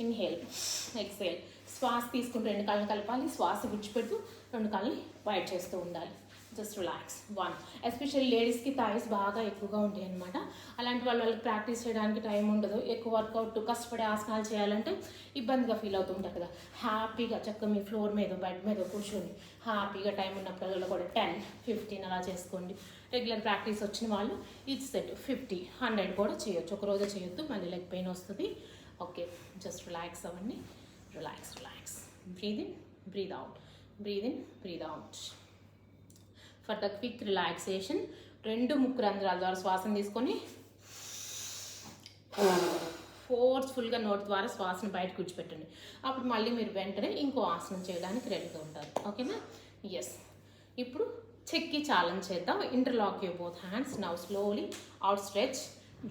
[SPEAKER 1] ఇన్హేల్, ఎక్సేల్. శ్వాస తీసుకుంటూ 2 కాళ్ళని కలపాలి, శ్వాస విడిచిపెడుతూ 2 కాళ్ళని వైడ్ చేస్తూ ఉండాలి. Just relax 1. ఎస్పెషల్లీ లేడీస్కి థాయిస్ బాగా ఎక్కువగా ఉంటాయి అనమాట. అలాంటి వాళ్ళకి ప్రాక్టీస్ చేయడానికి టైం ఉండదు. ఎక్కువ వర్కౌట్ కష్టపడే ఆసనాలు చేయాలంటే ఇబ్బందిగా ఫీల్ అవుతుంటారు కదా. హ్యాపీగా చక్కగా మీ ఫ్లోర్ మీద బెడ్ మీద కూర్చొని హ్యాపీగా టైం ఉన్నప్పుడల్లా కూడా 10, 15 అలా చేసుకోండి. రెగ్యులర్ ప్రాక్టీస్ వచ్చిన వాళ్ళు ఈచ్ సెట్ 50, 100 కూడా చేయొచ్చు. ఒక రోజు చేయొద్దు, మళ్ళీ లెగ్ పెయిన్ వస్తుంది. ఓకే, జస్ట్ రిలాక్స్ అవ్వండి. Relax. Breathe in, breathe out, breathe in, breathe out. For the quick relaxation 2 ముక్కు రంధ్రాల ద్వారా శ్వాసను తీసుకొని ఫోర్స్ఫుల్గా నోటి ద్వారా శ్వాసను బయటకు విడిచిపెట్టండి. అప్పుడు మళ్ళీ మీరు వెంటనే ఇంకో ఆసనం చేయడానికి రెడీగా ఉంటారు. ఓకేనా? ఎస్. ఇప్పుడు చెక్కి ఛాలెంజ్ చేద్దాం. Interlock your both hands. Now slowly out stretch.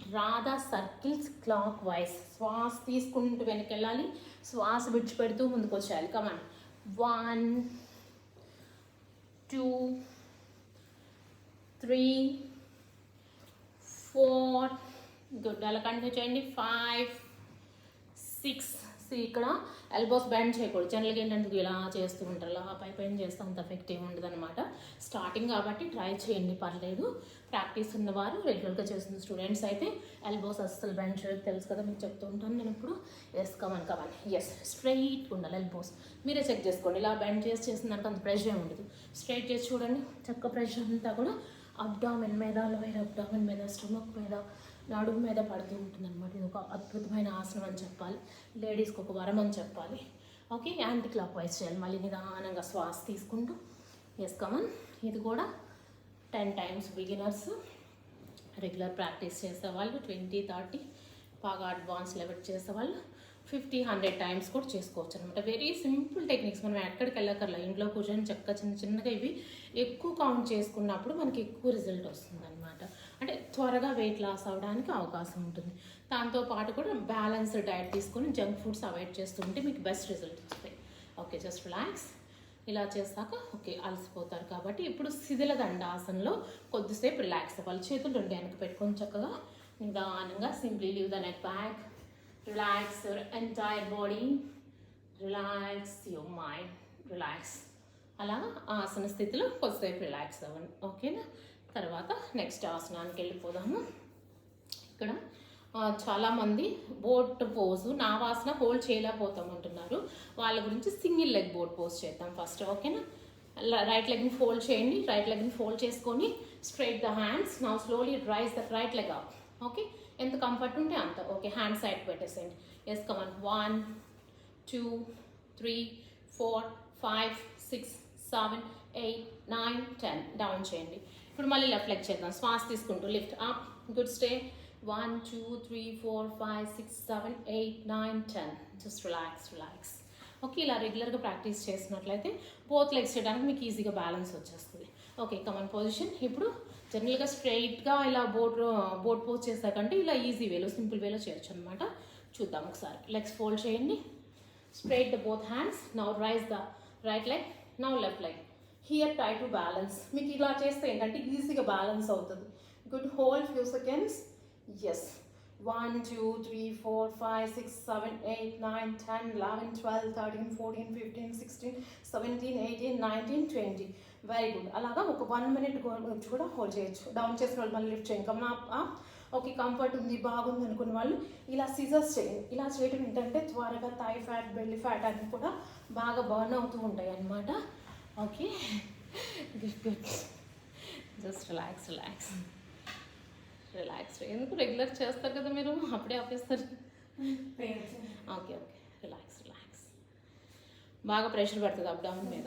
[SPEAKER 1] Draw the circles clock wise. శ్వాస తీసుకుంటూ వెనకెళ్ళాలి, శ్వాస విడిచిపెడుతూ ముందుకు వచ్చేయాలి. కమాన్. 1, 2, 3, 4. గుడ్. అలా కంటిన్యూ చేయండి. 5, 6. ఇక్కడ ఎల్బోస్ బెండ్ చేయకూడదు. జనరల్గా ఏంటంటే ఇలా చేస్తూ ఉంటారు, అలా పైన చేస్తే అంత ఎఫెక్టివ్ ఉండదు అనమాట. స్టార్టింగ్ కాబట్టి ట్రై చేయండి, పర్లేదు. ప్రాక్టీస్ ఉన్నవారు, రెగ్యులర్గా చేస్తున్న స్టూడెంట్స్ అయితే ఎల్బోస్ అస్సలు బెండ్ చేయదు, తెలుసు కదా, మీకు చెప్తూ ఉంటాను నేను ఇప్పుడు. ఎస్, కమాన్. ఎస్, స్ట్రైట్ ఉండాలి ఎల్బోస్. మీరే చెక్ చేసుకోండి. ఇలా బెండ్ చేసిందంటే అంత ప్రెషర్ ఉండదు. స్ట్రైట్ చేసి చూడండి. చక్క ప్రెషర్ అంతా కూడా అబ్డామిన్ మీద, లోయర్ అబ్డామిన్ మీద, స్టమక్ మీద, నడుము మీద పడుతూ ఉంటుంది అనమాట. ఇది ఒక అద్భుతమైన ఆసనం అని చెప్పాలి. లేడీస్కి ఒక వరం అని చెప్పాలి. ఓకే, యాంటీ క్లాక్ వైజ్ చేయాలి. మళ్ళీ నిదానంగా శ్వాస తీసుకుంటూ. Yes, come on. ఇది కూడా 10 times బిగినర్స్. రెగ్యులర్ ప్రాక్టీస్ చేసేవాళ్ళు 20, 30, బాగా అడ్వాన్స్ లెవెల్ చేసేవాళ్ళు 50, 100 times కూడా చేసుకోవచ్చు అనమాట. Very simple techniques. మనం ఎక్కడికి వెళ్ళక్కర్లా, ఇంట్లో కూర్చొని చక్కగా చిన్నగా ఇవి ఎక్కువ కౌంట్ చేసుకున్నప్పుడు మనకి ఎక్కువ రిజల్ట్ వస్తుంది అనమాట. అంటే త్వరగా వెయిట్ లాస్ అవ్వడానికి అవకాశం ఉంటుంది. దాంతోపాటు కూడా బ్యాలెన్స్డ్ డైట్ తీసుకొని జంక్ ఫుడ్స్ అవాయిడ్ చేస్తూ ఉంటే మీకు బెస్ట్ రిజల్ట్ వస్తాయి. Okay, just relax. ఇలా చేస్తాక ఓకే, అలసిపోతారు కాబట్టి ఇప్పుడు శిథిల దండాసనంలో కొద్దిసేపు రిలాక్స్ అవ్వాలి. చేతులు 2 వెనక పెట్టుకొని చక్కగా నిదానంగా simply leave the neck back. Relax your entire body, relax your mind, relax. అలా ఆసన స్థితిలో కొద్దిసేపు రిలాక్స్ అవ్వండి. ఓకేనా? తర్వాత నెక్స్ట్ ఆసనానికి వెళ్ళిపోదాము. ఇక్కడ చాలామంది బోట్ పోజు, నావాసన హోల్డ్ చేయలేకపోతామంటున్నారు. వాళ్ళ గురించి సింగిల్ లెగ్ బోట్ పోజ్ చేద్దాం ఫస్ట్. ఓకేనా? రైట్ లెగ్ని ఫోల్డ్ చేయండి. రైట్ లెగ్ని ఫోల్డ్ చేసుకొని straight the hands. Now slowly rise the right leg up. Okay, ఎంత కంఫర్ట్ ఉంటే అంత. ఓకే, హ్యాండ్ సైడ్ పెట్టేసేయండి. Yes, come on. 1, 2, 3, 4, 5, 6, 7, 8, 9, 10. డౌన్ చేయండి. ఇప్పుడు మళ్ళీ లెఫ్ట్ లెగ్ చేద్దాం. శ్వాస తీసుకుంటూ lift up. Good. Stay. 1, 2, 3, 4, 5, 6, 7, 8, 9, 10. Just relax. Okay, ఇలా రెగ్యులర్గా ప్రాక్టీస్ చేసినట్లయితే బోత్ లెగ్స్ చేయడానికి మీకు ఈజీగా బ్యాలెన్స్ వచ్చేస్తుంది. Okay, come on position. ఇప్పుడు జనరల్గా స్ట్రైట్గా ఇలా బోట్ పోజ్ చేసాకంటే ఇలా ఈజీ వేలో, సింపుల్ వేలో చేయొచ్చు అనమాట. చూద్దాం ఒకసారి. లెగ్స్ ఫోల్డ్ చేయండి. Straight the both hands. Now rise the right leg. Now left leg. Here try to balance. మీకు ఇలా చేస్తే ఏంటంటే ఈజీగా బ్యాలెన్స్ అవుతుంది. Good. Hold few seconds. Yes. 1, 2, 3, 4, 5, 6, 7, 8, 9, 10, 11, 12, 13, 14, 15, 16, 17, 18, 19, 20. Very good. అలాగా ఒక 1 minute గురించి కూడా హోల్డ్ చేయొచ్చు. డౌన్ చేసిన వాళ్ళు మళ్ళీ లిఫ్ట్ చేయండి. Come up. ఓకే, కంఫర్ట్ ఉంది, బాగుంది అనుకున్న వాళ్ళు ఇలా సిజర్స్ చేయండి. ఇలా చేయడం ఏంటంటే త్వరగా థై ఫ్యాట్, బెల్లీ ఫ్యాట్ అన్నీ కూడా బాగా బర్న్ అవుతూ ఉంటాయి అన్నమాట. Okay, good. Just relax. ఎందుకు రెగ్యులర్ చేస్తారు కదా మీరు, అప్పుడే ఆపేస్తారు. Okay, relax. బాగా ప్రెషర్ పడుతుంది అబ్డామిన్ మీద.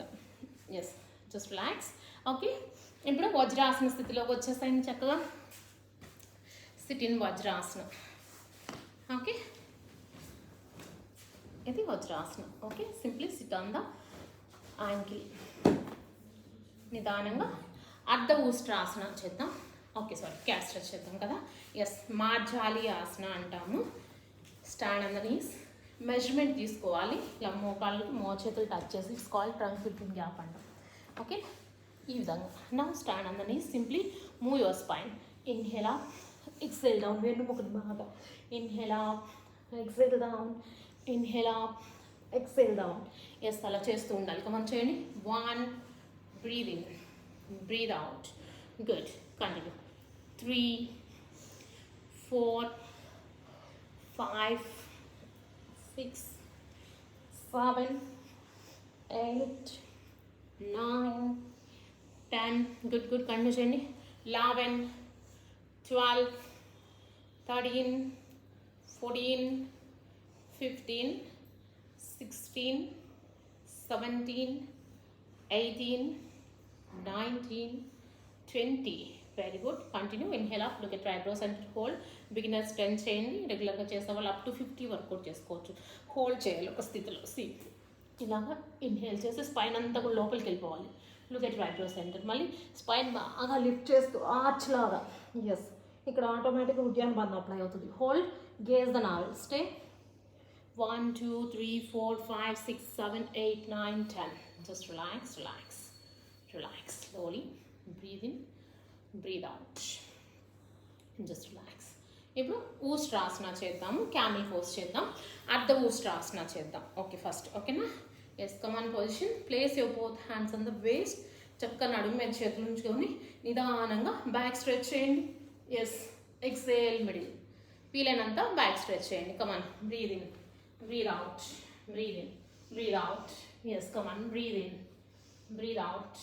[SPEAKER 1] Yes, just relax. ఓకే, ఇప్పుడు వజ్రాసన స్థితిలోకి వచ్చేసాయి చక్కగా. సిట్ ఇన్ వజ్రాసనం. ఓకే, ఇది వజ్రాసనం. Okay, simply sit on the ankle. నిదానంగా అర్ధ ఊస్ట్రాసన చేద్దాం. ఓకే, క్యాట్ స్ట్రెచ్ చేద్దాం కదా. ఎస్, మార్జాలి ఆసన అంటాము. Stand on the knees. Measurement తీసుకోవాలి. ఇలా మోకాళ్ళకి మోచేతులు టచ్ చేసి it's called trunk between gap అంటాం. ఓకే, ఈ విధంగా. Now stand on the knees. Simply move your spine. Inhale up, exhale down. వెన్నుముకని బాగా. Inhale up, exhale down, inhale up, exhale down. Yes, అలా చేస్తూ ఉండాలి. కమన్ చేయండి. 1, breathe in. breathe out. Good. Continue. 3, 4, 5, 6, 7, 8, 9, 10. Good. Continue చేయండి. 11, 12, 13, 14, 15, 16, 17, 18, 19, 20. Very good. Continue. Inhale up. Look at eyebrows and hold. Beginners 10 చేయండి. రెగ్యులర్గా చేసే వాళ్ళు అప్ టు 50 వర్కౌట్ చేసుకోవచ్చు. హోల్డ్ చేయాలి ఒక స్థితిలో. ఇలాగా ఇన్హేల్ చేసి స్పైన్ అంతా కూడా లోపలికి వెళ్ళిపోవాలి. Look at eyebrow centre. మళ్ళీ స్పైన్ బాగా లిఫ్ట్ చేస్తూ ఆర్చ్ లాగా. ఎస్, ఇక్కడ ఆటోమేటిక్గా ఉద్యాన బంధం అప్లై అవుతుంది. Hold, gaze the navel. Stay. 1, 2, 3, 4, 5, 6, 7, 8, 9, 10. Just relax. Slowly. Breathe in, breathe out. Just relax. ఇప్పుడు ఊస్ట్రాసన చేద్దాము. క్యామిల్ పోజ్ చేద్దాం. అర్ధ ఊస్ట్రాసన చేద్దాం. ఓకే, ఫస్ట్ ఓకేనా? Yes, come on position. Place your both hands on the waist. చక్కగా నడుము మీద చేతులు ఉంచుకొని నిదానంగా బ్యాక్ స్ట్రెచ్ చేయండి. Yes, exhale middle. వీలైనంత బ్యాక్ స్ట్రెచ్ చేయండి. Come on, breathe in, breathe out, breathe in, breathe out. Yes, come on, breathe in, breathe out.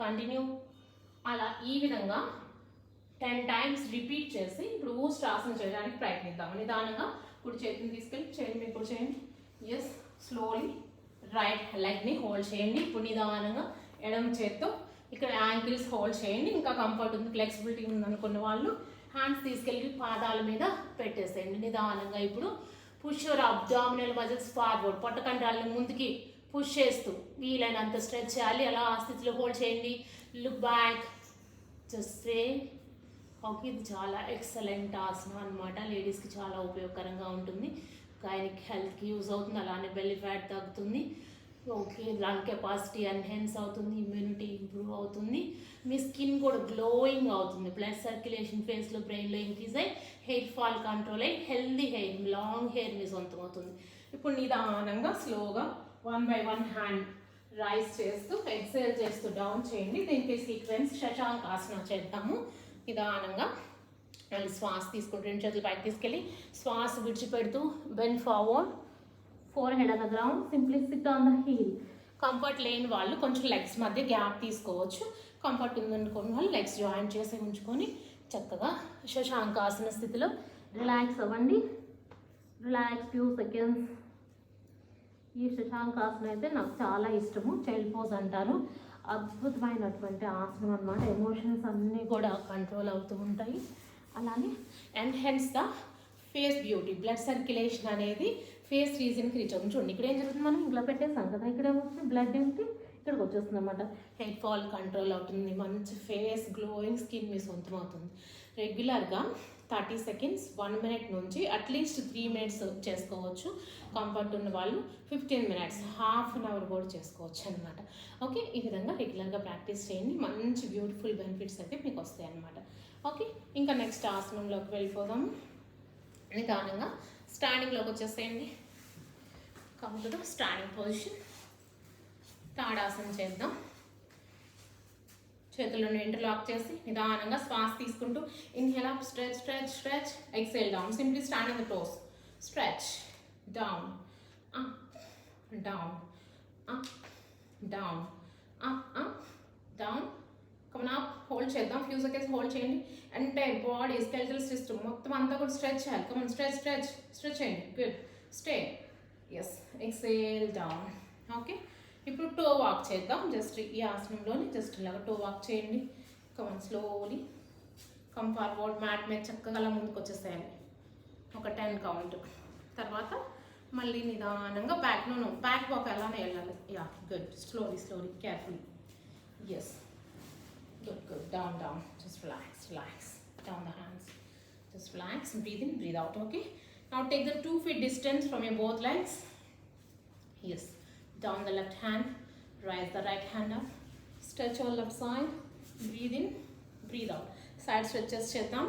[SPEAKER 1] Continue. అలా ఈ విధంగా 10 times రిపీట్ చేసి ఇప్పుడు ఊస్ట్రాసన చేయడానికి ప్రయత్నిద్దాం. నిదానంగా కుడి చేతిని తీసుకెళ్ళి చేయండి, మీరు కూడా చేయండి. ఎస్, స్లోలీ రైట్ లెగ్ని హోల్డ్ చేయండి. ఇప్పుడు నిదానంగా ఎడమ చేత్తో ఇక్కడ యాంకిల్స్ హోల్డ్ చేయండి. ఇంకా కంఫర్ట్ ఉంది, ఫ్లెక్సిబిలిటీ ఉంది అనుకున్న వాళ్ళు హ్యాండ్స్ తీసుకెళ్ళి పాదాల మీద పెట్టేసేయండి. నిదానంగా ఇప్పుడు push your abdominal muscles forward. పొట్టకండాలను ముందుకి పుష్ చేస్తూ వీలైనంత స్ట్రెచ్ చేయాలి. అలా ఆ స్థితిలో హోల్డ్ చేయండి. Look back. Just say okay. ఇది చాలా ఎక్సలెంట్ ఆసనం అనమాట. లేడీస్కి చాలా ఉపయోగకరంగా ఉంటుంది. గైనిక్ హెల్త్కి యూజ్ అవుతుంది. అలానే బెల్లీ ఫ్యాట్ తగ్గుతుంది. ఓకే, లంగ్ కెపాసిటీ ఎన్హాన్స్ అవుతుంది. ఇమ్యూనిటీ ఇంప్రూవ్ అవుతుంది. మీ స్కిన్ కూడా గ్లోయింగ్ అవుతుంది. బ్లడ్ సర్క్యులేషన్ ఫేస్లో బ్రెయిన్లో ఇంక్రీజ్ అయ్యి హెయిర్ ఫాల్ కంట్రోల్ అయ్యి హెల్దీ హెయిర్, లాంగ్ హెయిర్ మీ సొంతం అవుతుంది. ఇప్పుడు నిదానంగా స్లోగా 1 by 1 హ్యాండ్ రైస్ చేస్తూ ఎక్సైల్ చేస్తూ డౌన్ చేయండి. దీనికి సీక్వెన్స్ శశాంకాసన చేద్దాము. నిదానంగా మళ్ళీ శ్వాస తీసుకుంటూ 2 చేతులు పైకి తీసుకెళ్ళి శ్వాస విడిచిపెడుతూ bend forward, forehead on the ground, simply sit on the heel. Comfort లేని వాళ్ళు కొంచెం లెగ్స్ మధ్య గ్యాప్ తీసుకోవచ్చు. కంఫర్ట్ ఉందనుకున్న వాళ్ళు లెగ్స్ జాయింట్ చేసి ఉంచుకొని చక్కగా శశాంకాసన స్థితిలో రిలాక్స్ అవ్వండి. Relax few seconds. ఈ శశాంకాసన అయితే నాకు చాలా ఇష్టము. చైల్డ్ పోజ్ అంటారు. అద్భుతమైనటువంటి ఆసనం అన్నమాట. ఎమోషన్స్ అన్నీ కూడా కంట్రోల్ అవుతూ ఉంటాయి. అలానే enhance the face beauty. Blood circulation అనేది ఫేస్ రీజన్కి రీచ్ అవుతుంది. చూడండి ఇక్కడ ఏం జరుగుతుంది, మనం ఇలా పెట్టేసాం కదా, ఇక్కడ ఏమొస్తుంది, బ్లడ్ ఏంటి ఇక్కడికి వచ్చేస్తుంది అనమాట. హెయిర్ ఫాల్ కంట్రోల్ అవుతుంది. మంచి ఫేస్ గ్లోయింగ్ స్కిన్ మీ సొంతం అవుతుంది. రెగ్యులర్గా 30 seconds 1 minute నుంచి అట్లీస్ట్ 3 minutes చేసుకోవచ్చు. కంఫర్ట్ ఉన్న వాళ్ళు 15 minutes, హాఫ్ అన్ అవర్ కూడా చేసుకోవచ్చు అనమాట. ఓకే, ఈ విధంగా రెగ్యులర్గా ప్రాక్టీస్ చేయండి. మంచి బ్యూటిఫుల్ బెనిఫిట్స్ అయితే మీకు వస్తాయి అనమాట. ఓకే, ఇంకా నెక్స్ట్ ఆసనంలోకి వెళ్ళిపోదాము. నిదానంగా స్టాండింగ్లోకి వచ్చేసేయండి. కాబట్టి స్టాండింగ్ పొజిషన్. తాడాసనం చేద్దాం. చేతులను ఇంటర్లాక్ చేసి నిదానంగా శ్వాస తీసుకుంటూ inhale up, stretch stretch stretch, exhale down. Simply stand on the toes. Stretch down, up down, up down, up up down. Come on up. Hold చేద్దాం. ఫ్యూ సెకండ్స్ హోల్డ్ చేయండి. ఎంటైర్ బాడీ స్కెలిటల్ సిస్టమ్ మొత్తం అంతా కూడా స్ట్రెచ్ చేయాలి. కమన్ స్ట్రెచ్ స్ట్రెచ్ స్ట్రెచ్ చేయండి. Good. Stay. Yes, exhale down. Okay, ఇప్పుడు టో వాక్ చేద్దాం. జస్ట్ ఈ ఆసనంలోని జస్ట్ ఇలాగా టో వాక్ చేయండి. Come on slowly come forward. Mat మీద చక్కగా అలా ముందుకు వచ్చేసేయాలి. ఒక 10 కౌంట్. తర్వాత మళ్ళీ నిదానంగా బ్యాక్ వాక్ అలానే వెళ్ళాలి. Yeah, good. Slowly slowly carefully. Yes, good good. Down down. Just relax relax. Down the hands. Just relax, breathe in, breathe out. Okay, now take the 2 feet distance from your both legs. Yes, down the left hand, raise the right hand up, stretch all left side, breathe in, breathe out. Side stretches చేద్దాం.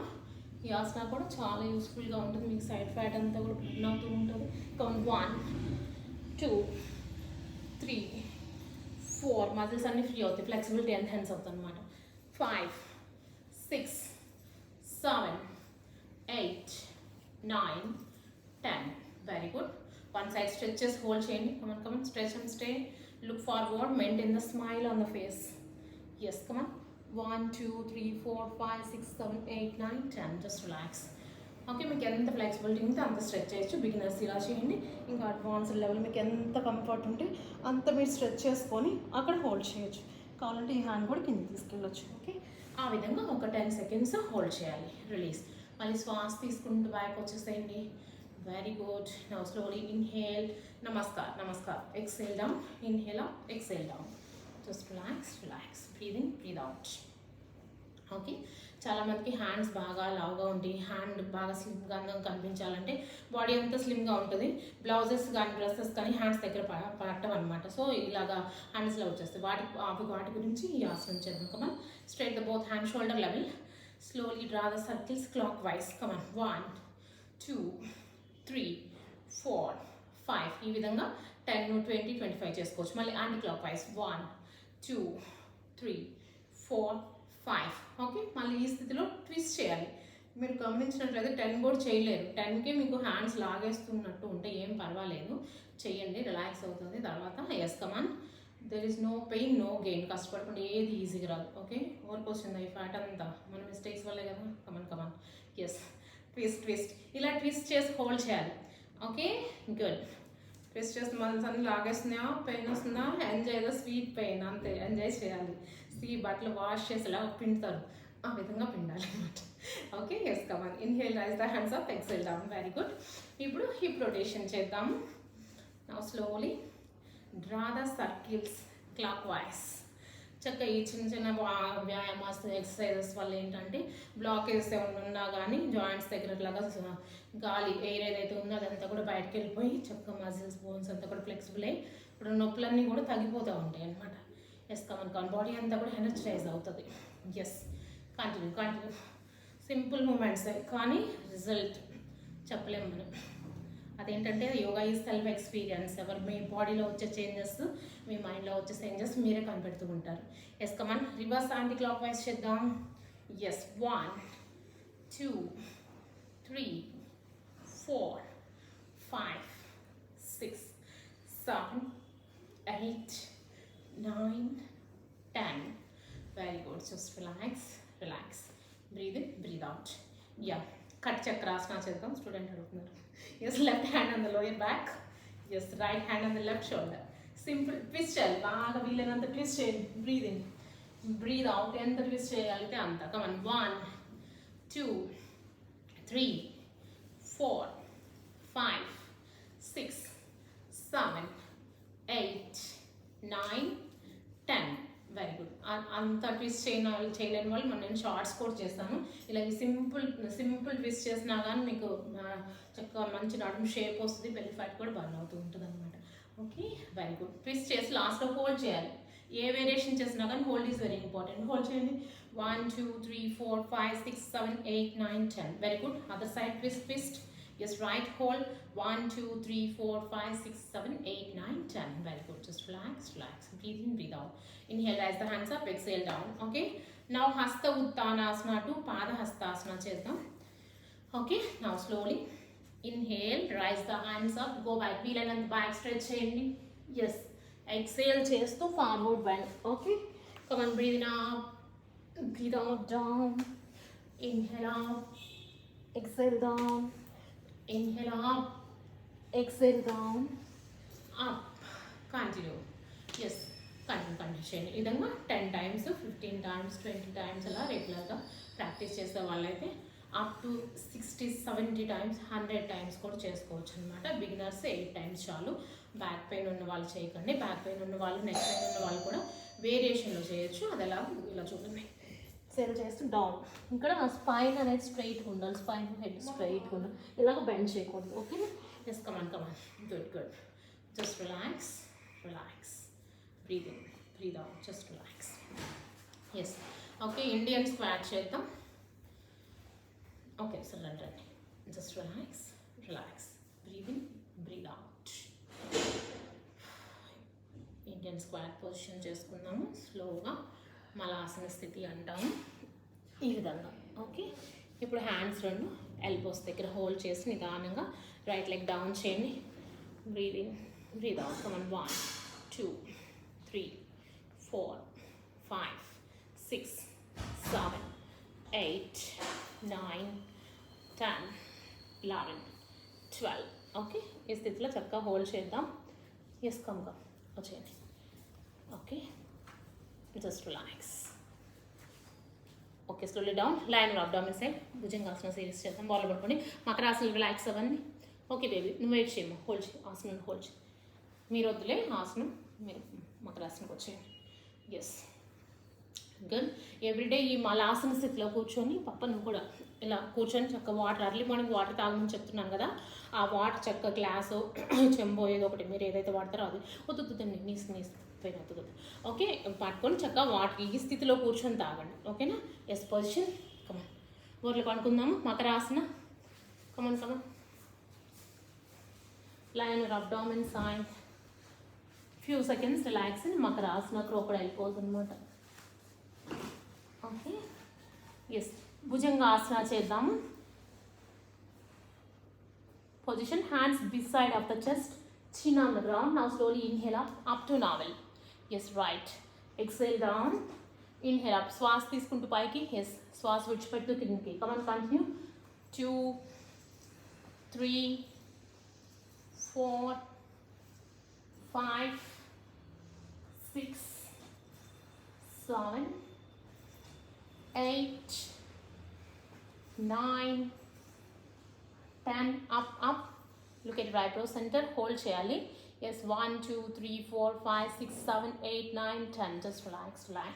[SPEAKER 1] ఈ ఆసన కూడా చాలా యూస్ఫుల్గా ఉంటుంది. మీకు సైడ్ ఫ్యాట్ అంతా కూడా బర్న్ అవుతూ ఉంటుంది. కౌంట్ 1 2 3 4. మజిల్స్ అన్నీ ఫ్రీ అవుతాయి. ఫ్లెక్సిబిలిటీ ఎన్హాన్స్ అవుతుంది అనమాట. 5, 6, 7, 8, 9, 10. Very good. One side stretches, hold chain. Come on, stretch and stay. Look forward, maintain the smile on the face. Yes, come on. 1, 2, 3, 4, 5, 6, 7, 8, 9, 10. Just relax. Okay, మీకు ఎంత ఫ్లెక్సిబిలిటీ ఉంటే అంత స్ట్రెచ్ చేయొచ్చు. బిగినర్స్ ఇలా చేయండి. ఇంకా అడ్వాన్స్డ్ లెవెల్ మీకు ఎంత కంఫర్ట్ ఉంటే అంత మీరు స్ట్రెచ్ చేసుకొని అక్కడ హోల్డ్ చేయొచ్చు. కావాలంటే ఈ హ్యాండ్ కూడా కింద తీసుకెళ్ళొచ్చు. ఓకే, ఆ విధంగా ఒక 10 seconds హోల్డ్ చేయాలి. రిలీజ్. మళ్ళీ శ్వాస తీసుకుంటూ బ్యాక్ వచ్చేసేయండి. Very good. Now slowly inhale. Namaskar namaskar. Exhale down. Inhale up, exhale down. Just relax relax. Breathe in, breathe out. Okay, చాలామందికి హ్యాండ్స్ బాగా లావుగా ఉంటాయి. హ్యాండ్ బాగా స్లిమ్గా కనిపించాలంటే బాడీ అంతా స్లిమ్గా ఉంటుంది. బ్లౌజెస్ కానీ డ్రెస్సెస్ కానీ హ్యాండ్స్ దగ్గర పట్టవు అనమాట. సో ఇలాగా హ్యాండ్స్లో వచ్చేస్తాయి. వాటి గురించి ఈ ఆసనం చేద్దాం. Come on, straight the both hand shoulder level. Slowly draw the circles clock wise. Come on, 1, 2, 3, 4, 5. ఈ విధంగా 10, 20, 25 చేసుకోవచ్చు. మళ్ళీ యాంటీ క్లాక్ వైజ్. 1, 2, 3, 4, 5. ఓకే, మళ్ళీ ఈ స్థితిలో ట్విస్ట్ చేయాలి. మీరు గమనించినట్లయితే 10 కూడా చేయలేరు. 10కే మీకు హ్యాండ్స్ లాగేస్తున్నట్టు ఉంటే ఏం పర్వాలేదు, చెయ్యండి, రిలాక్స్ అవుతుంది. తర్వాత yes come on. There is no pain, no gain. కష్టపడకుండా ఏది ఈజీగా రాదు. ఓకే, ఓవర్కి వచ్చింది ఈ ఫ్యాట్ అంతా మన మిస్టేక్స్ వల్లే కదా. Come on come on. Yes, twist twist. ఇలా ట్విస్ట్ చేసి హోల్డ్ చేయాలి. Okay, good. ట్విస్ట్ చేస్తే మనసు అన్ని లాగేస్తున్నాయా, పెయిన్ వస్తుందా, ఎంజాయ్ ద స్వీట్ పెయిన్. అంతే, ఎంజాయ్ చేయాలి. ఈ బట్టలు వాష్ చేసేలా పిండుతారు, ఆ విధంగా పిండాలి అనమాట. Okay, yes come on. Inhale, rise the hands up, exhale down. Very good. ఇప్పుడు హిప్ రొటేషన్ చేద్దాము. Now slowly draw the circles clockwise. చక్కగా ఈ చిన్న చిన్న వ్యాయామాస్ ఎక్సర్సైజెస్ వల్ల ఏంటంటే బ్లాకేజ్ ఏమైనా ఉన్నా కానీ జాయింట్స్ దగ్గర లాగా గాలి ఎయిర్ ఏదైతే ఉందో అదంతా కూడా బయటకు వెళ్ళిపోయి చక్కగా మజిల్స్ బోన్స్ అంతా కూడా ఫ్లెక్సిబుల్ అయ్యి ఇప్పుడు నొప్పులన్నీ కూడా తగ్గిపోతూ ఉంటాయి అనమాట. ఎస్ కమన్ కాన్. బాడీ అంతా కూడా ఎనర్జైజ్ అవుతుంది. Yes, continue continue. Simple movements కానీ రిజల్ట్ చెప్పలేము మనం. అదేంటంటే యోగా ఈజ్ సెల్ఫ్ ఎక్స్పీరియన్స్. ఎవరు మీ బాడీలో వచ్చే చేంజెస్, మీ మైండ్లో వచ్చే చేంజెస్ మీరే కనిపెడుతూ ఉంటారు. Yes come on. Reverse anticlockwise చేద్దాం. Yes, 1, 2, 3, 4, 5, 6, 7, 8, 9, 10. Very good. Just relax, relax. Breathe in, breathe out. Yeah. Kati Chakrasana చేద్దాం. స్టూడెంట్ అడుగుతున్నారు. Yes, left hand on the lower back. Yes, right hand on the left shoulder. Simple twist చేయాలి. బాగా వీలైనంత ట్విస్ట్ చేయండి. Breathe in, breathe out. ఎంత ట్విస్ట్ చేయగలిగితే అంత. కమన్, 1, 2, 3, 4, 5, 6, 7, 8, 9, 10. Very good. అంత ట్విస్ట్ చేయలేని వాళ్ళు నేను షార్ట్స్ కూడా చేస్తాను. ఇలా సింపుల్ ట్విస్ట్ చేసినా కానీ మీకు చక్కగా మంచి నడుము షేప్ వస్తుంది. బెల్లి ఫ్యాట్ కూడా బర్న్ అవుతూ ఉంటుంది అనమాట. Okay, very good. ట్విస్ట్ చేసి లాస్ట్లో హోల్డ్ చేయాలి. ఏ వేరియేషన్ చేసినా కానీ hold is very important. Hold చేయండి. 1, 2, 3, 4, 5, 6, 7, 8, 9, 10. Very good. Other side twist twist. Yes, right hold. 1, 2, 3, 4, 5, 6, 7, 8, 9, 10. Very good. Just relax, relax. Breathe in, breathe out. Inhale, raise the hands up, exhale down. Okay. Now Hasta Uttanasana to Pada Hastasana cheddam. Okay. Now slowly inhale, rise the hands up, go back, wheel and back stretch cheyandi. Yes. Exhale chestu forward bend. Okay. Come on, breathe in up, breathe out down. Inhale up, exhale down. Inhale up, exhale down, up. Continue. Yes, continue చేయండి. ఈ విధంగా 10 times, 15 times, 20 times అలా రెగ్యులర్గా ప్రాక్టీస్ చేసే వాళ్ళైతే అప్ టు 60, 70 times, 100 times కూడా చేసుకోవచ్చు అనమాట. బిగినర్స్ 8 times చాలు. బ్యాక్ పెయిన్ ఉన్న వాళ్ళు చేయకండి. బ్యాక్ పెయిన్ ఉన్న వాళ్ళు, నెక్ పెయిన్ ఉన్న వాళ్ళు కూడా వేరియేషన్లో చేయొచ్చు. అది ఎలా ఇలా చూడండి. సెల్ చేస్తూ డౌన్. ఇక్కడ స్పైన్ అనేది స్ట్రైట్గా ఉండాలి. స్పైన్ హెడ్ స్ట్రైట్గా ఉండాలి. ఇలాగ బెండ్ చేయకూడదు. Okay. Yes, come on come on. Good good. Just relax, relax. Breathe in, breathe out. Just relax. Yes. Okay, Indian squat చేద్దాం. ఓకే సార్, రండి రండి. Just relax, relax. Breathe in, breathe out. Indian squat position చేసుకుందాము స్లోగా. మలాసన స్థితి అంటాము. ఈ విధంగా. ఓకే, ఇప్పుడు హ్యాండ్స్ రెండు ఎల్బోస్ దగ్గర హోల్డ్ చేసి నిదానంగా రైట్ లెగ్ డౌన్ చేయండి. Breathe in, breathe out. Come on 1 2 3 4 5 6 7 8 9 10 11 12. Okay, ఈ స్థితిలో చక్కగా హోల్డ్ చేద్దాం. ఎస్, కమ్గా వచ్చేయండి. Okay, just relax. Okay, slowly down. Line abdomen side Bhujangasana series చేద్దాం. బాల్ పట్టుకొని మకరాసనం రిలాక్స్ అవ్వండి. ఓకే బేబీ, నువ్వు వెయిట్ చేయము, హోల్డ్ చేయి. ఆసనం హోల్డ్ చేయి. మీరు వద్దులే ఆసనం, మీరు మకరాసనకు వచ్చేయండి. Yes, good. ఎవ్రీడే ఈ మలాసన స్థితిలో కూర్చొని పప్ప నువ్వు కూడా ఇలా కూర్చొని చక్కగా వాటర్, అర్లీ మార్నింగ్ వాటర్ తాగమని చెప్తున్నాను కదా, ఆ వాటర్ చక్క గ్లాసు చెంబో ఏదో ఒకటి మీరు ఏదైతే వాడతారో అది వద్దుతుందండి, నీస్ పైన వద్దు. ఓకే, పట్టుకొని చక్కగా వాటర్ ఈ స్థితిలో కూర్చొని తాగండి. ఓకేనా? Yes, position. కమన్, ఊర్లో పడుకుందాము. Makarasana. Come on come on. Line abdomen side. Few seconds relax. Makarasana crocodile pose అనమాట. ఓకే, ఎస్, భుజంగాసన చేద్దాము. Position, hands beside of the chest, chin on the ground. Now slowly inhale up to navel. Yes, right. Exhale down. Inhale up. శ్వాస తీసుకుంటూ పైకి. Yes, శ్వాస విడిచిపెట్టు కిందకి. Come on, continue. 2 3 4 5 6 7 8 9 10. Up. Look at right brow center. Hold చేయాలి. Yes, 1 2 3 4 5 6 7 8 9 10. Just relax.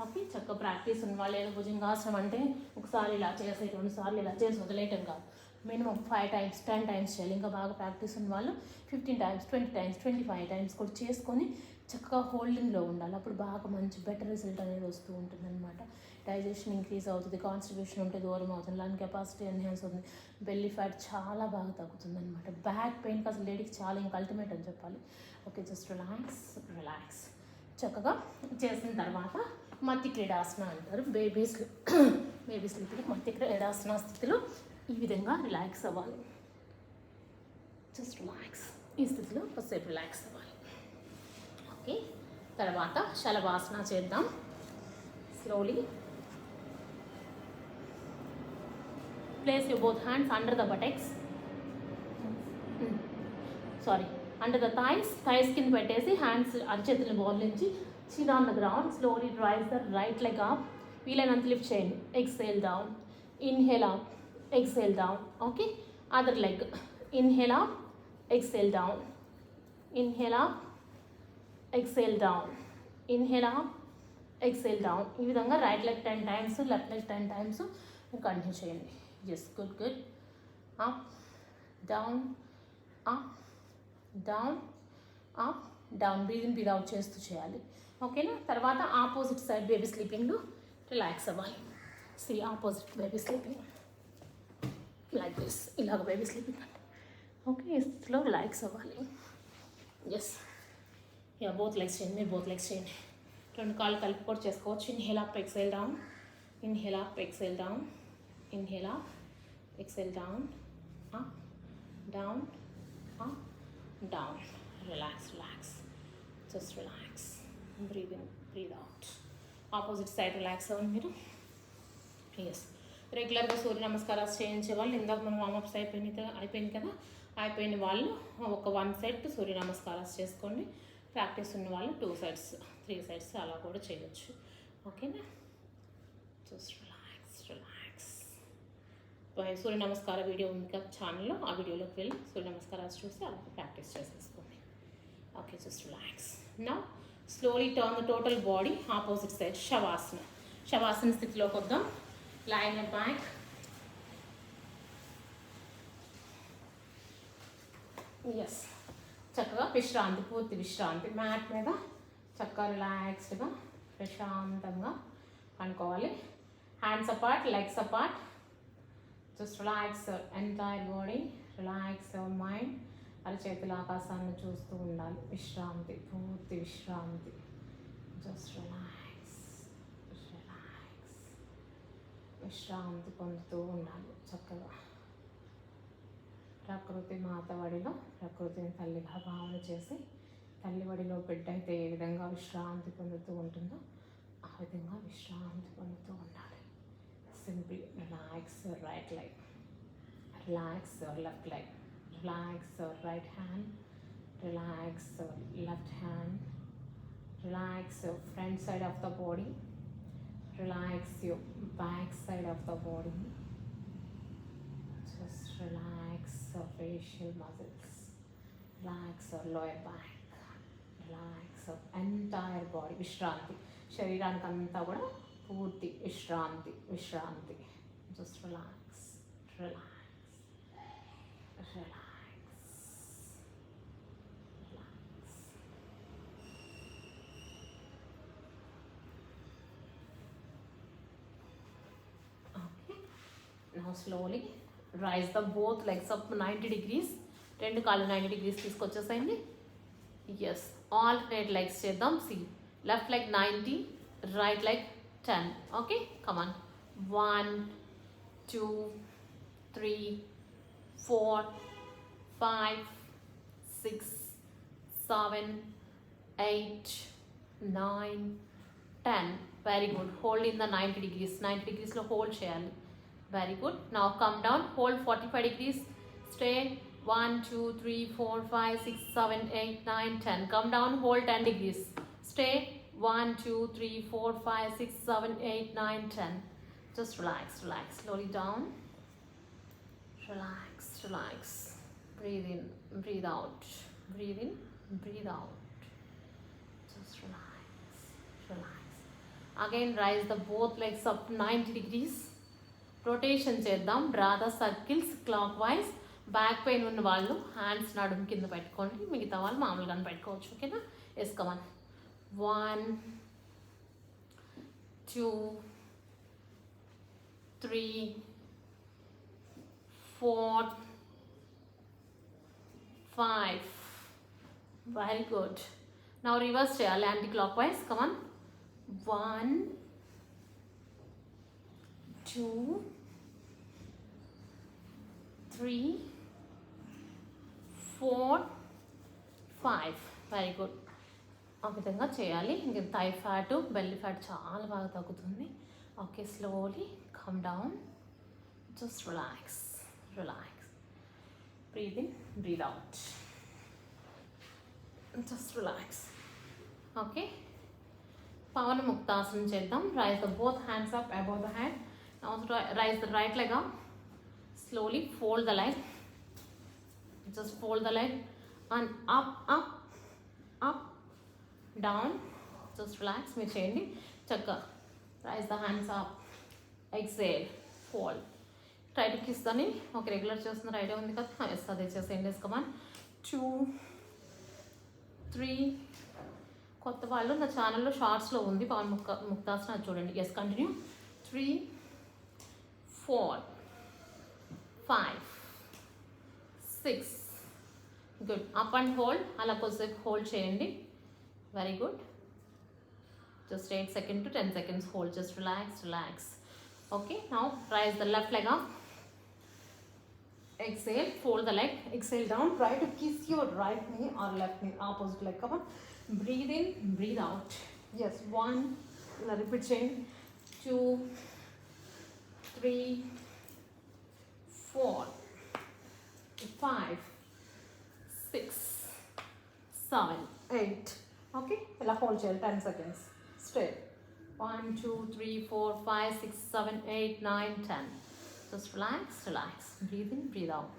[SPEAKER 1] ఓకే, చక్కగా ప్రాక్టీస్ ఉన్న వాళ్ళు ఏదో భుజంగాసనం అంటే ఒకసారి ఇలా చేసి 2 సార్లు ఇలా చేసి వదిలేయటం కాదు. మినిమం 5 times 10 times చేయాలి. ఇంకా బాగా ప్రాక్టీస్ ఉన్న వాళ్ళు 15 times 20 times 25 times కూడా చేసుకొని చక్కగా హోల్డింగ్లో ఉండాలి. అప్పుడు బాగా మంచి బెటర్ రిజల్ట్ అనేది వస్తూ ఉంటుంది అనమాట. డైజెషన్ ఇంక్రీజ్ అవుతుంది, కాన్స్టిపేషన్ ఉంటే దూరం అవుతుంది, లంగ్ కెపాసిటీ ఎన్హాన్స్ అవుతుంది, బెల్లీ ఫ్యాట్ చాలా బాగా తగ్గుతుంది అనమాట. బ్యాక్ పెయిన్కి అసలు లేడీకి చాలా ఇంకా అల్టిమేట్ అని చెప్పాలి. Okay, just relax. చక్కగా చేసిన తర్వాత మత్తి క్రీడాసన అంటారు. బేబీ స్లీప్లో మత్తి క్రీడాసన స్థితిలో ఈ విధంగా రిలాక్స్ అవ్వాలి. Just relax. ఈ స్థితిలో కొద్దిసేపు రిలాక్స్ అవ్వాలి. ఓకే, తర్వాత శలభాసన చేద్దాం. Slowly place your both hands under the buttocks. Under the thighs కింద పెట్టేసి హ్యాండ్స్ అరచేతుల బాల్ నుంచి chin on the ground. Slowly rise the right leg up. వీలైనంత లిఫ్ట్ చేయండి. Exhale down. Inhale up. Exhale down. Okay, other leg. Inhale up. Exhale down. Inhale up. Exhale down. Inhale up. Exhale down. ఈ విధంగా right leg 10 times, left leg 10 times continue చేయండి. Yes, good. Up down, up down, up down. Breathe in breathe out చేస్తూ చేయాలి. ఓకేనా? తర్వాత ఆపోజిట్ సైడ్ బేబీ స్లీపింగ్లో రిలాక్స్ అవ్వాలి. See opposite baby sleeping like this. ఇలాగ బేబీ స్లీపింగ్ అంటే ఓకే, ఈ స్థితిలో రిలాక్స్ అవ్వాలి. ఎస్, బోత్ లెగ్స్ చేయండి. మీరు బోత్ లెగ్స్ చేయండి. 2 కాళ్ళు కలిపి కూడా చేసుకోవచ్చు. Inhale up, exhale down. Inhale up, exhale down. Inhale up, exhale down, up, down, up, down. Relax. Just relax. Breathe in, breathe out. Opposite side relax అవ్వండి మీరు. ఎస్, రెగ్యులర్గా సూర్య నమస్కారాలు చేయించే వాళ్ళు, ఇందాక మనం వామప్స్ అయిపోయింది కదా, అయిపోయిన వాళ్ళు ఒక 1 set సూర్య నమస్కారాలు చేసుకోండి. ప్రాక్టీస్ ఉన్న వాళ్ళు 2 sides 3 sides అలా కూడా చేయొచ్చు. ఓకేనా? Just relax. సూర్య నమస్కార వీడియో ఉంది కదా ఛానల్లో, ఆ వీడియోలోకి వెళ్ళి సూర్య నమస్కారాలు చూసి అలా ప్రాక్టీస్ చేసేసుకోండి. Okay, just relax. Now slowly turn the total body opposite side. Shavasana స్థితిలోకి వద్దాం. Line and back. ఎస్, చక్కగా విశ్రాంతి, పూర్తి విశ్రాంతి. మ్యాట్ మీద చక్కగా రిలాక్స్డ్గా ప్రశాంతంగా పండుకోవాలి. Hands apart, legs apart. Just relax your entire body, relax your mind. అరచేతుల ఆకాశాన్ని చూస్తూ ఉండాలి. విశ్రాంతి, పూర్తి విశ్రాంతి. Just relax. విశ్రాంతి పొందుతూ ఉండాలి చక్కగా. ప్రకృతి మాత వడిలో ప్రకృతిని తల్లిగా భావన చేసి తల్లి వడిలో బిడ్డ అయితే ఏ విధంగా విశ్రాంతి పొందుతూ ఉంటుందో ఆ విధంగా విశ్రాంతి పొందుతూ ఉండాలి. Simply relax your right leg, relax your left leg, relax your right hand, relax your left hand, relax your front side of the body, relax your back side of the body. Just relax your facial muscles, relax your lower back, relax your entire body. విశ్రాంతి శరీరానికి అంతా కూడా పూర్తి విశ్రాంతి విశ్రాంతి. Just relax relax relax. Now slowly rise the both legs up 90 degrees. రెండు కాళ్ళు 90 degrees తీసుకొచ్చేసేయండి. Yes, alternate legs చేద్దాం. See, left leg 90, right leg 10. Okay, come on. 1, 2, 3, 4, 5, 6, 7, 8, 9, 10. Very good. Hold in the 90 degrees. 90 degrees లో hold చేయాలి. Very good. Now come down, hold 45 degrees, stay 1, 2, 3, 4, 5, 6, 7, 8, 9, 10. Come down, hold 10 degrees, stay 1, 2, 3, 4, 5, 6, 7, 8, 9, 10. Just relax, relax, slowly down. Relax, relax. Breathe in, breathe out. Breathe in, breathe out. Just relax, relax. Again, rise the both legs up 90 degrees. Rotation చేద్దాం. Draw the circles clock wise. Back pain ఉన్న వాళ్ళు హ్యాండ్స్ నడుము కింద పెట్టుకోండి, మిగతా వాళ్ళు మామూలుగానే పెట్టుకోవచ్చు. ఓకేనా? Yes, come on. 1, 2, 3, 4, 5. Very good. Now reverse చేయాలి యాంటీ క్లాక్ వైజ్. కమాన్. 1, 2, 3, 4, 5. Very good. ఆ విధంగా చేయాలి. ఇంక థై ఫ్యాట్ బెల్లీ ఫ్యాట్ చాలా బాగా తగ్గుతుంది. Okay, slowly come down. Just relax relax. Breathe in, breathe out. Just relax. Okay, పవన ముక్తాసనం చేద్దాం. Rise the both hands up above the head. Now rise the right leg up. Slowly fold the leg. Just fold the leg and up, up, up, down. Just relax. మీరు చేయండి చక్కగా. Rise the hands up. Exhale. Fold. Try to kiss దాన్ని. ఓకే, రెగ్యులర్ చేస్తున్నారు ఐడియా ఉంది కదా? ఎస్, అదే చేసేయండి. కమాన్. 2, 3. కొత్త వాళ్ళు నా ఛానల్లో షార్ట్స్లో ఉంది పవన్ ముక్తాసన, అది చూడండి. Yes, continue. 3, 4, 5, 6. Good. Up and hold. అలా కొద్దిసేపు హోల్డ్ చేయండి. Very good. Just 8 seconds to 10 seconds hold. Just relax relax. Okay, now rise the left leg up. Exhale, fold the leg. Exhale down. Try to kiss your right knee or left knee, opposite leg. Come on. Breathe in, breathe out. Yes, 1. Repeat chain. 2, 3, 4, 5, 6, 7, 8. Okay, ఇలా హోల్డ్ చేయాలి 10 seconds. Straight. 1, 2, 3, 4, 5, 6, 7, 8, 9, 10. Just relax, relax. Breathe in, breathe out.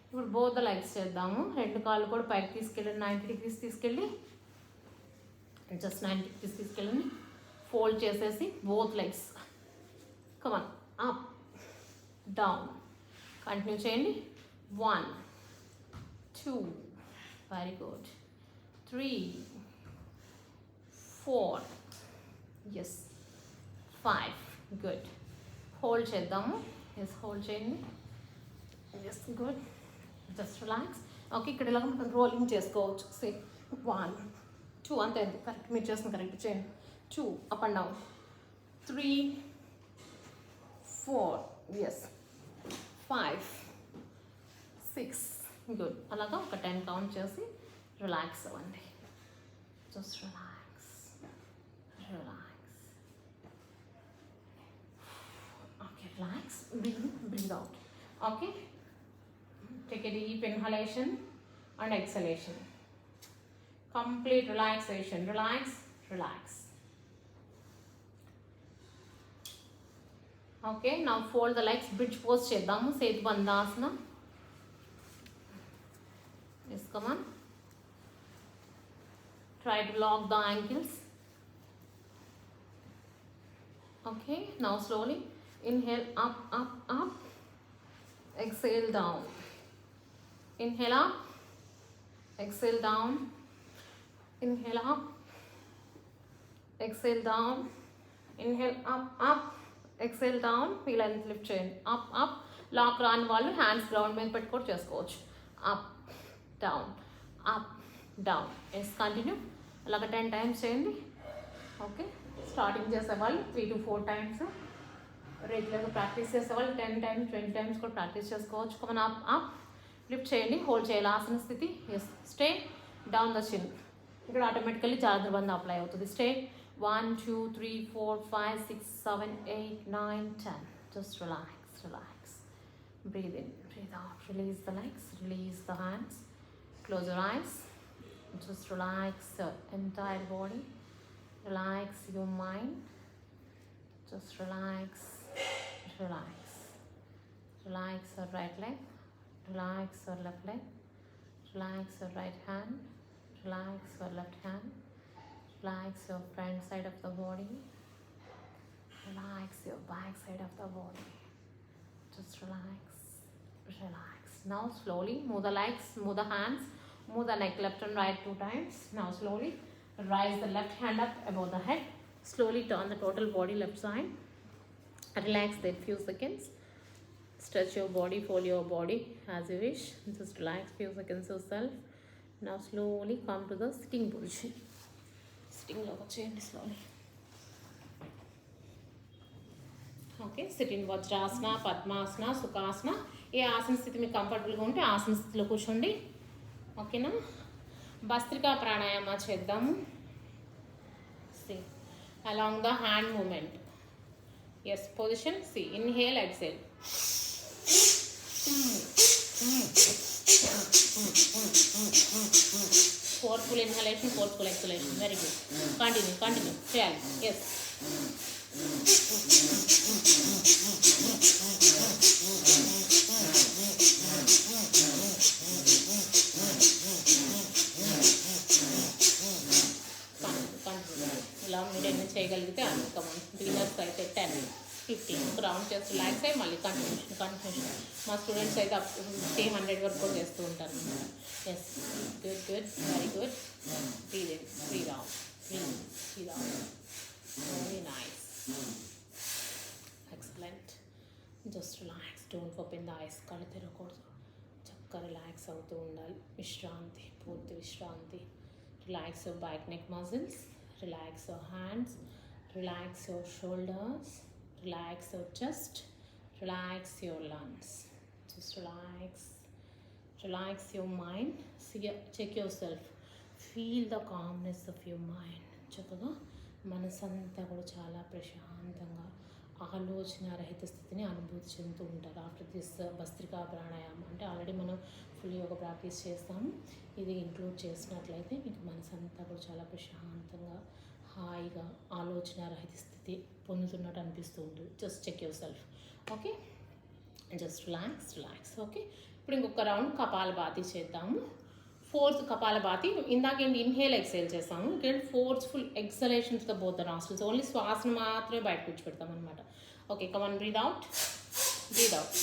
[SPEAKER 1] ఇప్పుడు బోత్ లెగ్స్ చేద్దాము. రెండు కాళ్ళు కూడా పైకి తీసుకెళ్ళి 90 degrees తీసుకెళ్ళి జస్ట్ 90 degrees తీసుకెళ్ళండి. ఫోల్డ్ చేసేసి both legs. Come on. Up, down. Continue చేయండి. 1, 2. Very good. 3, 4. Yes. 5. Good. Hold చేద్దాము. ఎస్, హోల్డ్ చేయండి. Yes, good. Just relax. Okay, ఇక్కడ ఇలాగ మనం రోలింగ్ చేసుకోవచ్చు. సే 1, 2. అంతే అంతే, కరెక్ట్. మీరు చేసిన కరెక్ట్ చేయండి. 2, up and down. 3, 4, yes, 5, 6, good. అలాగా ఒక 10 కౌంట్ చేసి రిలాక్స్ అవ్వండి. Just relax, relax. Okay, relax. Breathe out. Okay, take a deep inhalation and exhalation. Complete relaxation. Relax, relax. Okay, now fold the legs. Bridge pose chedamu. Setubandhasana. Yes, come on. Try to lock the ankles. Okay, now slowly inhale up, up, up. Exhale down. Inhale up. Exhale down. Inhale up. Exhale down. Inhale up, up. Exhale down. వీళ్ళని లిఫ్ట్ చేయండి. Up up. లాక్ రాని వాళ్ళు హ్యాండ్స్ గ్రౌండ్ మీద పెట్టి కూడా చేసుకోవచ్చు. Up down, up down. Yes, continue. అలాగ 10 టైమ్స్ చేయండి. ఓకే, స్టార్టింగ్ చేసేవాళ్ళు 3 to 4 టైమ్స్, రెగ్యులర్గా ప్రాక్టీస్ చేసేవాళ్ళు 10 టైమ్స్ 20 టైమ్స్ కూడా ప్రాక్టీస్ చేసుకోవచ్చు. Come on up up. లిఫ్ట్ చేయండి. హోల్డ్ చేయాలి ఆసన స్థితి. Yes, stay down the chin. ఇక్కడ ఆటోమేటికల్లీ చాతుర్బంధ అప్లై అవుతుంది. Stay 1 2 3 4 5 6 7 8 9 10. Just relax, relax. Breathe in, breathe out. Release the legs, release the hands. Close your eyes. Just relax your entire body. Relax your mind. Just relax, relax. Relax your right leg. Relax your left leg. Relax your right hand. Relax your left hand. Relax your front side of the body. Relax your back side of the body. Just relax, relax. Now slowly move the legs, move the hands, move the neck left and right 2 times. Now slowly rise the left hand up above the head. Slowly turn the total body left side. Relax there few seconds. Stretch your body, fold your body as you wish. Just relax few seconds yourself. Now slowly come to the sitting position. Sitting logo change slowly. Okay, sit in Vajrasana, Padmasana, Sukhasana. ఏ ఆసన స్థితి మీకు కంఫర్టబుల్గా ఉంటే ఆసన స్థితిలో కూర్చోండి. ఓకేనా? భస్త్రికా ప్రాణాయామ చేద్దాము. See, along the hand movement. Yes, position. See, inhale, exhale. Forceful inhalation, forceful exhalation. Very good. Continue, continue. చేయాలి. Yes. ఇలా మీరు ఎన్ని చేయగలిగితే అనుకోమని. బిగినర్స్ అయితే 10, 15 రౌండ్ చేసి రిలాక్స్ అయ్యి మళ్ళీ కంటిన్యూషన్. మా స్టూడెంట్స్ అయితే 100 వరకు కూడా చేస్తూ ఉంటారు అనమాట. Yes, good good, very good. Breathe in, breathe out, breathe out. Very nice, excellent. Just relax, don't open the eyes. కళ్ళు తిరగకూడదు, చక్కగా రిలాక్స్ అవుతూ ఉండాలి. విశ్రాంతి, పూర్తి విశ్రాంతి. Relax your back neck muscles, relax your hands, relax your shoulders, relax your chest, relax your lungs. Just relax your mind. See, check yourself, feel the calmness of your mind. చక్కగా మనసంతా కూడా చాలా ప్రశాంతంగా ఆలోచన రహిత స్థితిని అనుభూతి చెందుతూ ఉంటారు ఆఫ్టర్ దిస్ భస్త్రికా ప్రాణాయామం. అంటే ఆల్రెడీ మనం ఫుల్ యోగా ప్రాక్టీస్ చేస్తాము. ఇది ఇంక్లూడ్ చేసినట్లయితే మీకు మనసంతా కూడా చాలా ప్రశాంతంగా హాయిగా ఆలోచన రహిత స్థితి పొందుతున్నట్టు అనిపిస్తూ ఉంటుంది. Just check yourself. Okay, just relax. Okay, ఇప్పుడు ఇంకొక రౌండ్ కపాలభాతి చేద్దాము. 4th కపాలభాతి. ఇందాకేంటి ఇన్హేల్ ఎక్సేల్ చేస్తాము. ఇక్కడ forceful exhalation to the both the nostrils. Only శ్వాసను మాత్రమే బయట కూర్చోపెడతాం అనమాట. ఓకే, కమాన్, బ్రీద్ అవుట్, బ్రీద్ అవుట్.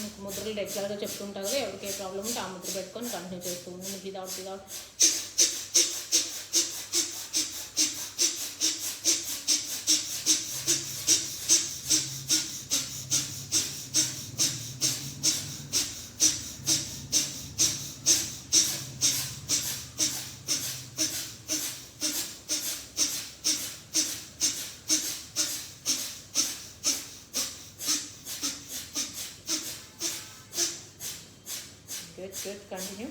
[SPEAKER 1] మీకు ముద్రలు రెగ్యులర్గా చెప్తుంటారు కదా, ఎవరికి ఏ ప్రాబ్లం ఉంటే ఆ ముద్ర పెట్టుకొని కంటిన్యూ చేస్తూ ఉంటుంది. Breathe out, breathe out. Continue.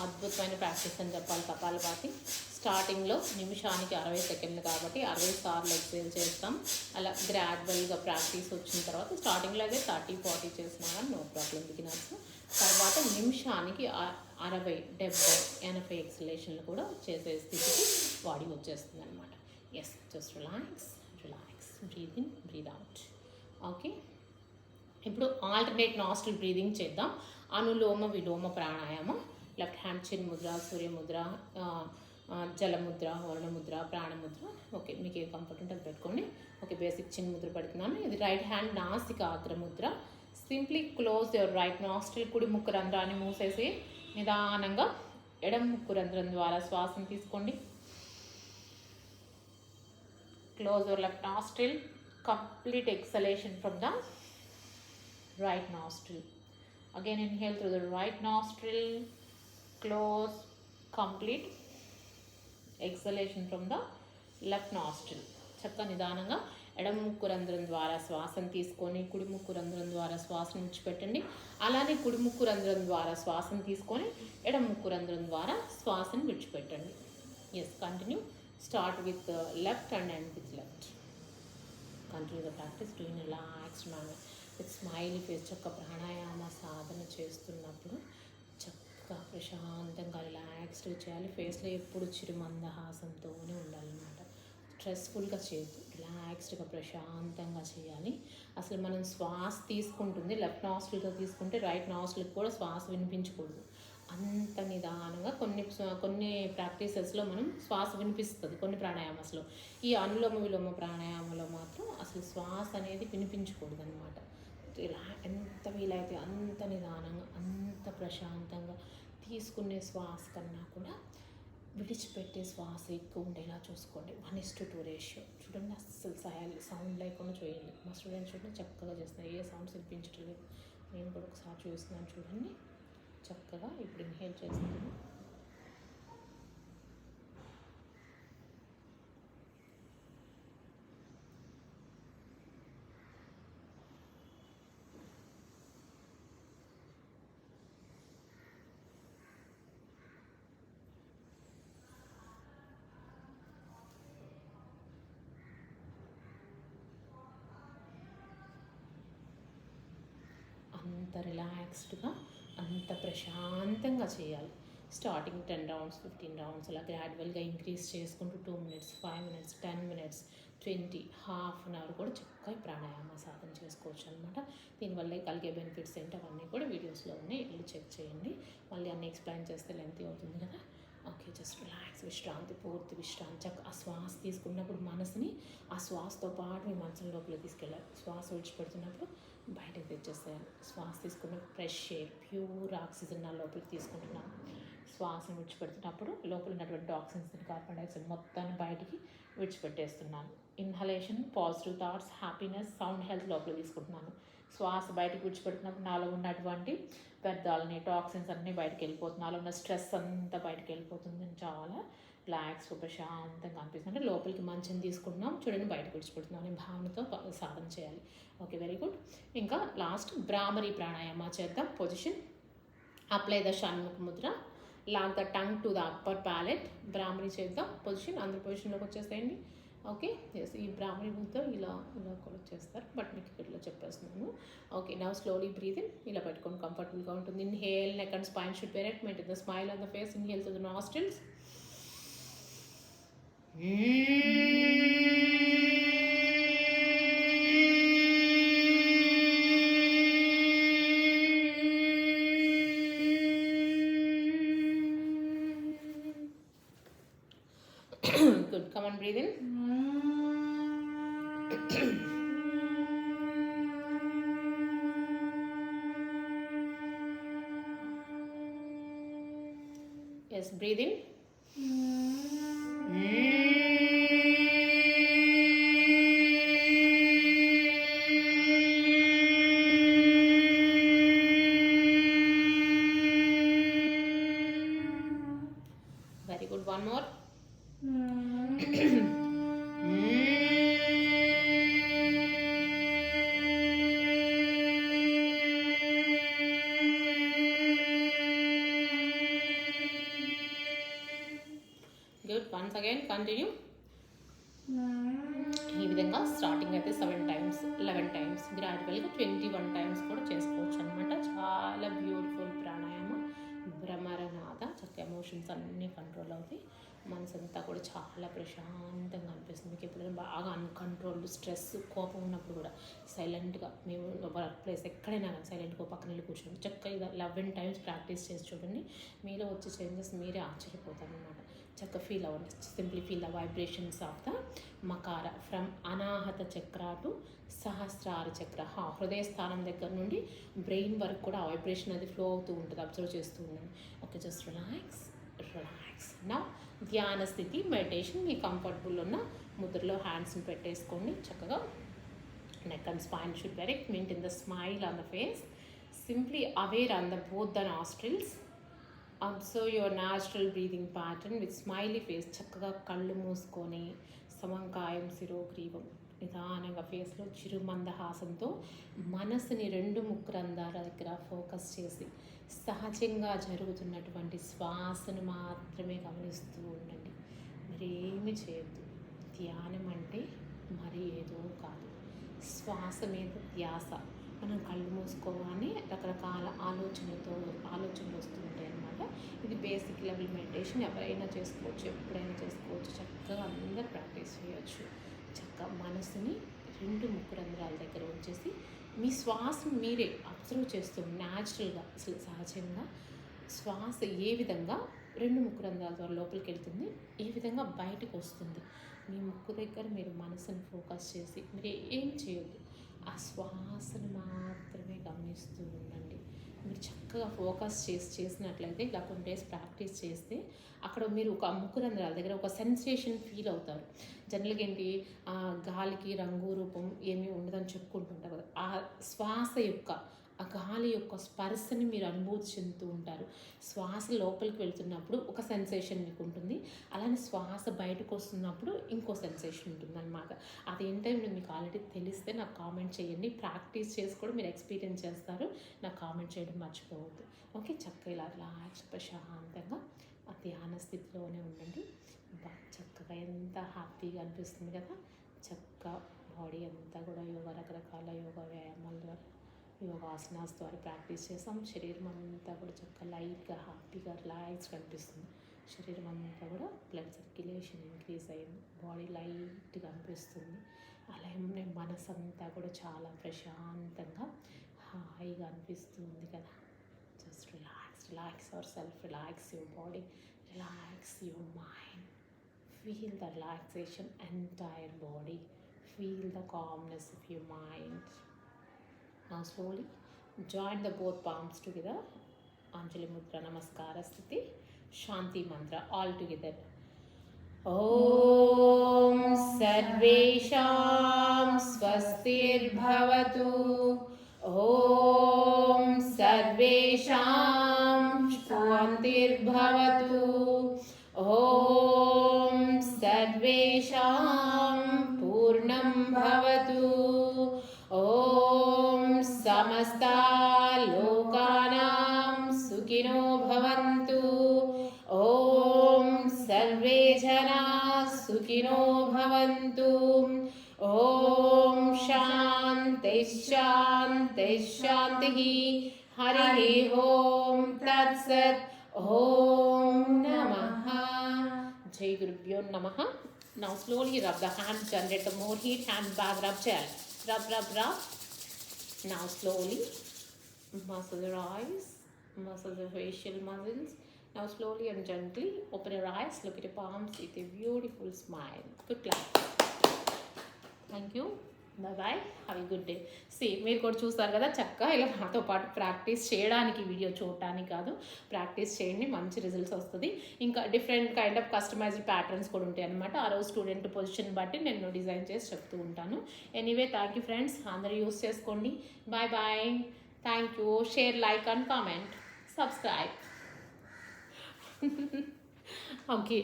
[SPEAKER 1] అద్భుతమైన ప్రాక్టీస్ అని చెప్పాలి కపాలభాతి. స్టార్టింగ్లో నిమిషానికి 60 సెకండ్లు కాబట్టి 60 సార్లు ఎక్సైల్ చేస్తాం. అలా గ్రాడ్యువల్గా ప్రాక్టీస్ వచ్చిన తర్వాత స్టార్టింగ్లో అయితే 30-40 చేసినా కానీ నో ప్రాబ్లం బిగినర్స్. తర్వాత నిమిషానికి 60, 70, 80 ఎక్సలేషన్లు కూడా చేసే స్థితికి బాడీ వచ్చేస్తుంది అనమాట. Yes, just relax, breathe in, breathe out. Okay, ఇప్పుడు ఆల్టర్నేట్ నాస్ట్రిల్ బ్రీదింగ్ చేద్దాం. అనులోమ విలోమ ప్రాణాయామం. లెఫ్ట్ హ్యాండ్ చిన్ ముద్ర, సూర్యముద్ర, జలముద్ర, వర్ణముద్ర, ప్రాణముద్ర. ఓకే, మీకు ఏది కంఫర్ట్ ఉంటే అది పెట్టుకోండి. ఓకే, బేసిక్ చిన్ ముద్ర పెడుతున్నాను. ఇది right hand nasika agramudra. Simply close your right nostril. కుడి ముక్కు రంధ్రాన్ని మూసేసి నిదానంగా ఎడమ ముక్కు రంధ్రం ద్వారా శ్వాసను తీసుకోండి. Close your left nostril. Complete exhalation from the right nostril. Again inhale through the right nostril, close, complete exhalation from the left nostril. చక్కగా నిదానంగా ఎడమ ముక్కు రంధ్రం ద్వారా శ్వాసను తీసుకొని కుడి ముక్కు రంధ్రం ద్వారా శ్వాసను విడిచిపెట్టండి. అలానే కుడి ముక్కు రంధ్రం ద్వారా శ్వాసను తీసుకొని ఎడమ ముక్కు రంధ్రం ద్వారా శ్వాసను విడిచిపెట్టండి. Yes, continue. Start with left and end with left. Continue the practice doing relaxed manner with smiley face. చక్క ప్రాణాయామ సాధన చేస్తున్నప్పుడు చక్కగా ప్రశాంతంగా రిలాక్స్డ్గా చేయాలి. ఫేస్లో ఎప్పుడు చిరుమందహాసంతోనే ఉండాలన్నమాట. స్ట్రెస్ఫుల్గా చేయొద్దు, రిలాక్స్డ్గా ప్రశాంతంగా చేయాలి. అసలు మనం శ్వాస తీసుకుంటుంది లెఫ్ట్ నాస్ట్రిల్తో తీసుకుంటే రైట్ నాస్ట్రిల్కి కూడా శ్వాస వినిపించకూడదు. అంత నిదానంగా కొన్ని ప్రాక్టీసెస్లో మనం శ్వాస వినిపిస్తుంది, కొన్ని ప్రాణాయామాస్లో. ఈ అనులోమ విలోమ ప్రాణాయామంలో మాత్రం అసలు శ్వాస అనేది వినిపించకూడదు అనమాట. ఇలా ఎంత వీలైతే అంత నిదానంగా, అంత ప్రశాంతంగా తీసుకునే శ్వాస కన్నా కూడా విడిచిపెట్టే శ్వాస ఎక్కువ ఉండేలా చూసుకోండి. 1:2 రేషియో. చూడండి, అస్సలు సౌండ్ లేకుండా చేయండి. మా స్టూడెంట్స్ చూడండి చక్కగా చేస్తున్నారు, ఏ సౌండ్స్ వినిపించట్లేదు. నేను కూడా ఒకసారి చూస్తున్నాను చూడండి. చక్కగా ఇప్పుడు ఇన్హేల్ చేస్తున్నాను. అంత రిలాక్స్డ్గా, అంత ప్రశాంతంగా చేయాలి. స్టార్టింగ్ 10 రౌండ్స్, 15 రౌండ్స్ అలా గ్రాడ్యువల్గా ఇంక్రీజ్ చేసుకుంటూ 2 minutes, 5 minutes, 10 minutes, 20, half an hour కూడా చక్కగా ప్రాణాయామ సాధన చేసుకోవచ్చు అనమాట. దీనివల్ల కలిగే బెనిఫిట్స్ ఏంటి అవన్నీ కూడా వీడియోస్లో ఉన్నాయి, వెళ్ళి చెక్ చేయండి. మళ్ళీ అన్నీ ఎక్స్ప్లెయిన్ చేస్తే లెంతీ అవుతుంది కదా. ఓకే, జస్ట్ రిలాక్స్, విశ్రాంతి, పూర్తి విశ్రాంతి. చక్క ఆ శ్వాస తీసుకున్నప్పుడు మనసుని ఆ శ్వాసతో పాటు మీ మనసుని లోపలికి తీసుకెళ్ళాలి. శ్వాస విడిచిపెడుతున్నప్పుడు బయటకు తెచ్చేసేయాలి. శ్వాస తీసుకున్నప్పుడు ఫ్రెష్ ఎయిర్, ప్యూర్ ఆక్సిజన్ నా లోపలికి తీసుకుంటున్నాను. శ్వాసను విడిచిపెడుతున్నప్పుడు లోపల ఉన్నటువంటి టాక్సిన్స్ని, కార్బన్ డైఆక్సైడ్ మొత్తాన్ని బయటికి విడిచిపెట్టేస్తున్నాను. Inhalation, positive thoughts, happiness, sound health లోపల తీసుకుంటున్నాను. శ్వాస బయటకు విడిచిపెడుతున్నప్పుడు నాలో ఉన్నటువంటి వ్యర్థాలని, టాక్సిన్స్ అన్నీ బయటకు వెళ్ళిపోతుంది. నాలో ఉన్న స్ట్రెస్ అంతా బయటకు వెళ్ళిపోతుంది. చాలా రిలాక్స్, ప్రశాంతంగా అనిపిస్తుంది. అంటే లోపలికి మంచిని తీసుకుంటున్నాం, చూడండి బయటకు విడిచిపెడుతున్నాం అనే భావనతో సాధన చేయాలి. Okay, very good. ఇంకా లాస్ట్ భ్రామరీ ప్రాణాయామ చేద్దాం. Position, apply the shanmukha mudra, lock the tongue to the upper palate. Bhramari చేద్దాం. పొజిషన్, అందరి పొజిషన్లోకి వచ్చేసేయండి. ఓకే, ఎస్, ఈ భ్రామరీ ముద్ర ఇలా కూడా చేస్తారు, బట్ మీకు ఇక్కడ చెప్పేస్తున్నాను. Okay, now slowly breathe in. ఇలా పెట్టుకోండి, కంఫర్టబుల్గా ఉంటుంది. Inhale, neck and spine should be erect, maintain the smile on the face. Inhale to the nostrils. Good, come on, breathe in. Yes, breathe in. Very good, one more. Once again continue. ఈ విధంగా స్టార్టింగ్ అయితే 7 టైమ్స్, 11 టైమ్స్, గ్రాడ్యువల్గా 21 టైమ్స్ కూడా చేసుకోవచ్చు అనమాట. చాలా బ్యూటిఫుల్ ప్రాణాయామం. భ్రమరనాథ. చక్కగా ఎమోషన్స్ అన్నీ కంట్రోల్ అవుతాయి. మనసు అంతా కూడా చాలా ప్రశాంతంగా అనిపిస్తుంది. మీకు ఎప్పుడైనా బాగా అన్కంట్రోల్డ్ స్ట్రెస్, కోపం ఉన్నప్పుడు కూడా సైలెంట్గా మేము వర్క్ ప్లేస్ ఎక్కడైనా కానీ సైలెంట్గా పక్కన వెళ్ళి కూర్చోండి. చక్కగా 11 టైమ్స్ ప్రాక్టీస్ చేసి చూడండి. మీలో వచ్చే చేంజెస్ మీరే ఆశ్చర్యపోతారు అనమాట. చక్కగా ఫీల్ అవ్వండి. Simply feel the vibrations of the makara from anahata chakra to సహస్రార చక్ర. హృదయ స్థానం దగ్గర నుండి బ్రెయిన్ వరకు కూడా ఆ వైబ్రేషన్ అది ఫ్లో అవుతూ ఉంటుంది. అబ్జర్వ్ చేస్తూ ఉండండి. Okay, just relax. నా ధ్యాన స్థితి, మెడిటేషన్. మీ కంఫర్టబుల్ ఉన్న ముద్రలో హ్యాండ్స్ని పెట్టేసుకోండి. చక్కగా neck and spine should direct. Maintain the smile on the face. Simply aware on the both the nostrils. Observe your natural breathing pattern with smiley face. చక్కగా కళ్ళు మూసుకొని సమంకాయం శిరోగ్రీవం నిదానంగా ఫేస్లో చిరు మందహాసంతో మనసుని 2 ముక్కురంధ్రాల దగ్గర ఫోకస్ చేసి సహజంగా జరుగుతున్నటువంటి శ్వాసను మాత్రమే గమనిస్తూ ఉండండి. మరేమి చేయొద్దు. ధ్యానం అంటే మరి ఏదో కాదు, శ్వాస మీద ధ్యాస. మనం కళ్ళు మూసుకోగానే రకరకాల ఆలోచనలు వస్తుంటాయి అన్నమాట. ఇది బేసిక్ లెవెల్ మెడిటేషన్. ఎవరైనా చేసుకోవచ్చు, ఎప్పుడైనా చేసుకోవచ్చు. చక్కగా అందరూ ప్రాక్టీస్ చేయొచ్చు. చక్కగా మనసుని 2 ముక్కురంధ్రాల దగ్గర ఉంచేసి మీ శ్వాసను మీరే అబ్జర్వ్ చేస్తూ న్యాచురల్గా, అసలు సహజంగా శ్వాస ఏ విధంగా 2 ముక్కురంధ్రాల ద్వారా లోపలికి వెళ్తుంది, ఏ విధంగా బయటకు వస్తుంది. మీ ముక్కు దగ్గర మీరు మనసుని ఫోకస్ చేసి మీరు ఏం చేయొద్దు, ఆ శ్వాసను మాత్రమే గమనిస్తూ ఉండండి. మీరు చక్కగా ఫోకస్ చేసినట్లయితే ఇలా కొన్ని డేస్ ప్రాక్టీస్ చేస్తే అక్కడ మీరు ఒక ముక్కురంధ్రాల దగ్గర ఒక సెన్సేషన్ ఫీల్ అవుతారు. జనరల్గా ఏంటి, గాలికి రంగు రూపం ఏమీ ఉండదని చెప్పుకుంటుంటారు కదా. ఆ శ్వాస యొక్క, ఆ గాలి యొక్క స్పర్శని మీరు అనుభూతి చెందుతూ ఉంటారు. శ్వాస లోపలికి వెళ్తున్నప్పుడు ఒక సెన్సేషన్ మీకు ఉంటుంది, అలానే శ్వాస బయటకు వస్తున్నప్పుడు ఇంకో సెన్సేషన్ ఉంటుంది అనమాట. అదేంటో మీకు ఆల్రెడీ తెలిస్తే నాకు కామెంట్ చేయండి. ప్రాక్టీస్ చేసి కూడా మీరు ఎక్స్పీరియన్స్ చేస్తారు. నాకు కామెంట్ చేయడం మర్చిపోవద్దు. ఓకే, చక్కగా ఇలా రిలాక్స్ ప్రశాంతంగా ఆ ధ్యాన స్థితిలోనే ఉండండి. చక్కగా ఎంత హ్యాపీగా అనిపిస్తుంది కదా. చక్కగా బాడీ అంతా కూడా యోగా, రకరకాల యోగా వ్యాయామాల ద్వారా, యోగాసనాస్ ద్వారా ప్రాక్టీస్ చేసాం. శరీరం అంతా కూడా చక్కగా లైట్గా, హ్యాపీగా, రిలాక్స్గా అనిపిస్తుంది. శరీరం అంతా కూడా బ్లడ్ సర్క్యులేషన్ ఇంక్రీజ్ అయింది. బాడీ లైట్గా అనిపిస్తుంది. అలాగే మనసు అంతా కూడా చాలా ప్రశాంతంగా, హాయిగా అనిపిస్తుంది కదా. Just relax our self, relax your body, relax your mind. Feel the relaxation entire body. Feel the calmness of your mind. Now slowly join the both palms together. Anjali Mudra, Namaskara Sthiti, Shanti Mantra all together. Om Sarvesham Swastir Bhavatu. Om Sarvesham Shantir Bhavatu. Om Sarvesham Purnam Bhavatu. Om Samasta Lokanam Sukhino Bhavantu. Om Sarve Jana Sukhino Bhavantu. Om Shanti Shanti Shanti. Hari Om Tat Sat. Om Namaha. Jai Gurubhyo Namaha. Now slowly rub the hands, generate the more heat, hand back, rub gel. Rub. Now slowly massage your eyes, massage your facial muscles. Now slowly and gently open your eyes, look at your palms with a beautiful smile. Good clap. Thank you. Bye, have a good day. మీరు కూడా చూస్తారు కదా, చక్కగా ఇలా నాతో పాటు ప్రాక్టీస్ చేయడానికి, వీడియో చూడటానికి కాదు, ప్రాక్టీస్ చేయండి, మంచి రిజల్ట్స్ వస్తుంది. ఇంకా different kind of customised patterns కూడా ఉంటాయి అనమాట. ఆ రోజు స్టూడెంట్ పొజిషన్ బట్టి నేను డిజైన్ చేసి చెప్తూ ఉంటాను. ఎనీవే, థ్యాంక్ యూ ఫ్రెండ్స్, అందరూ యూస్ చేసుకోండి. Bye. Thank you. Share, like and comment, subscribe. Okay.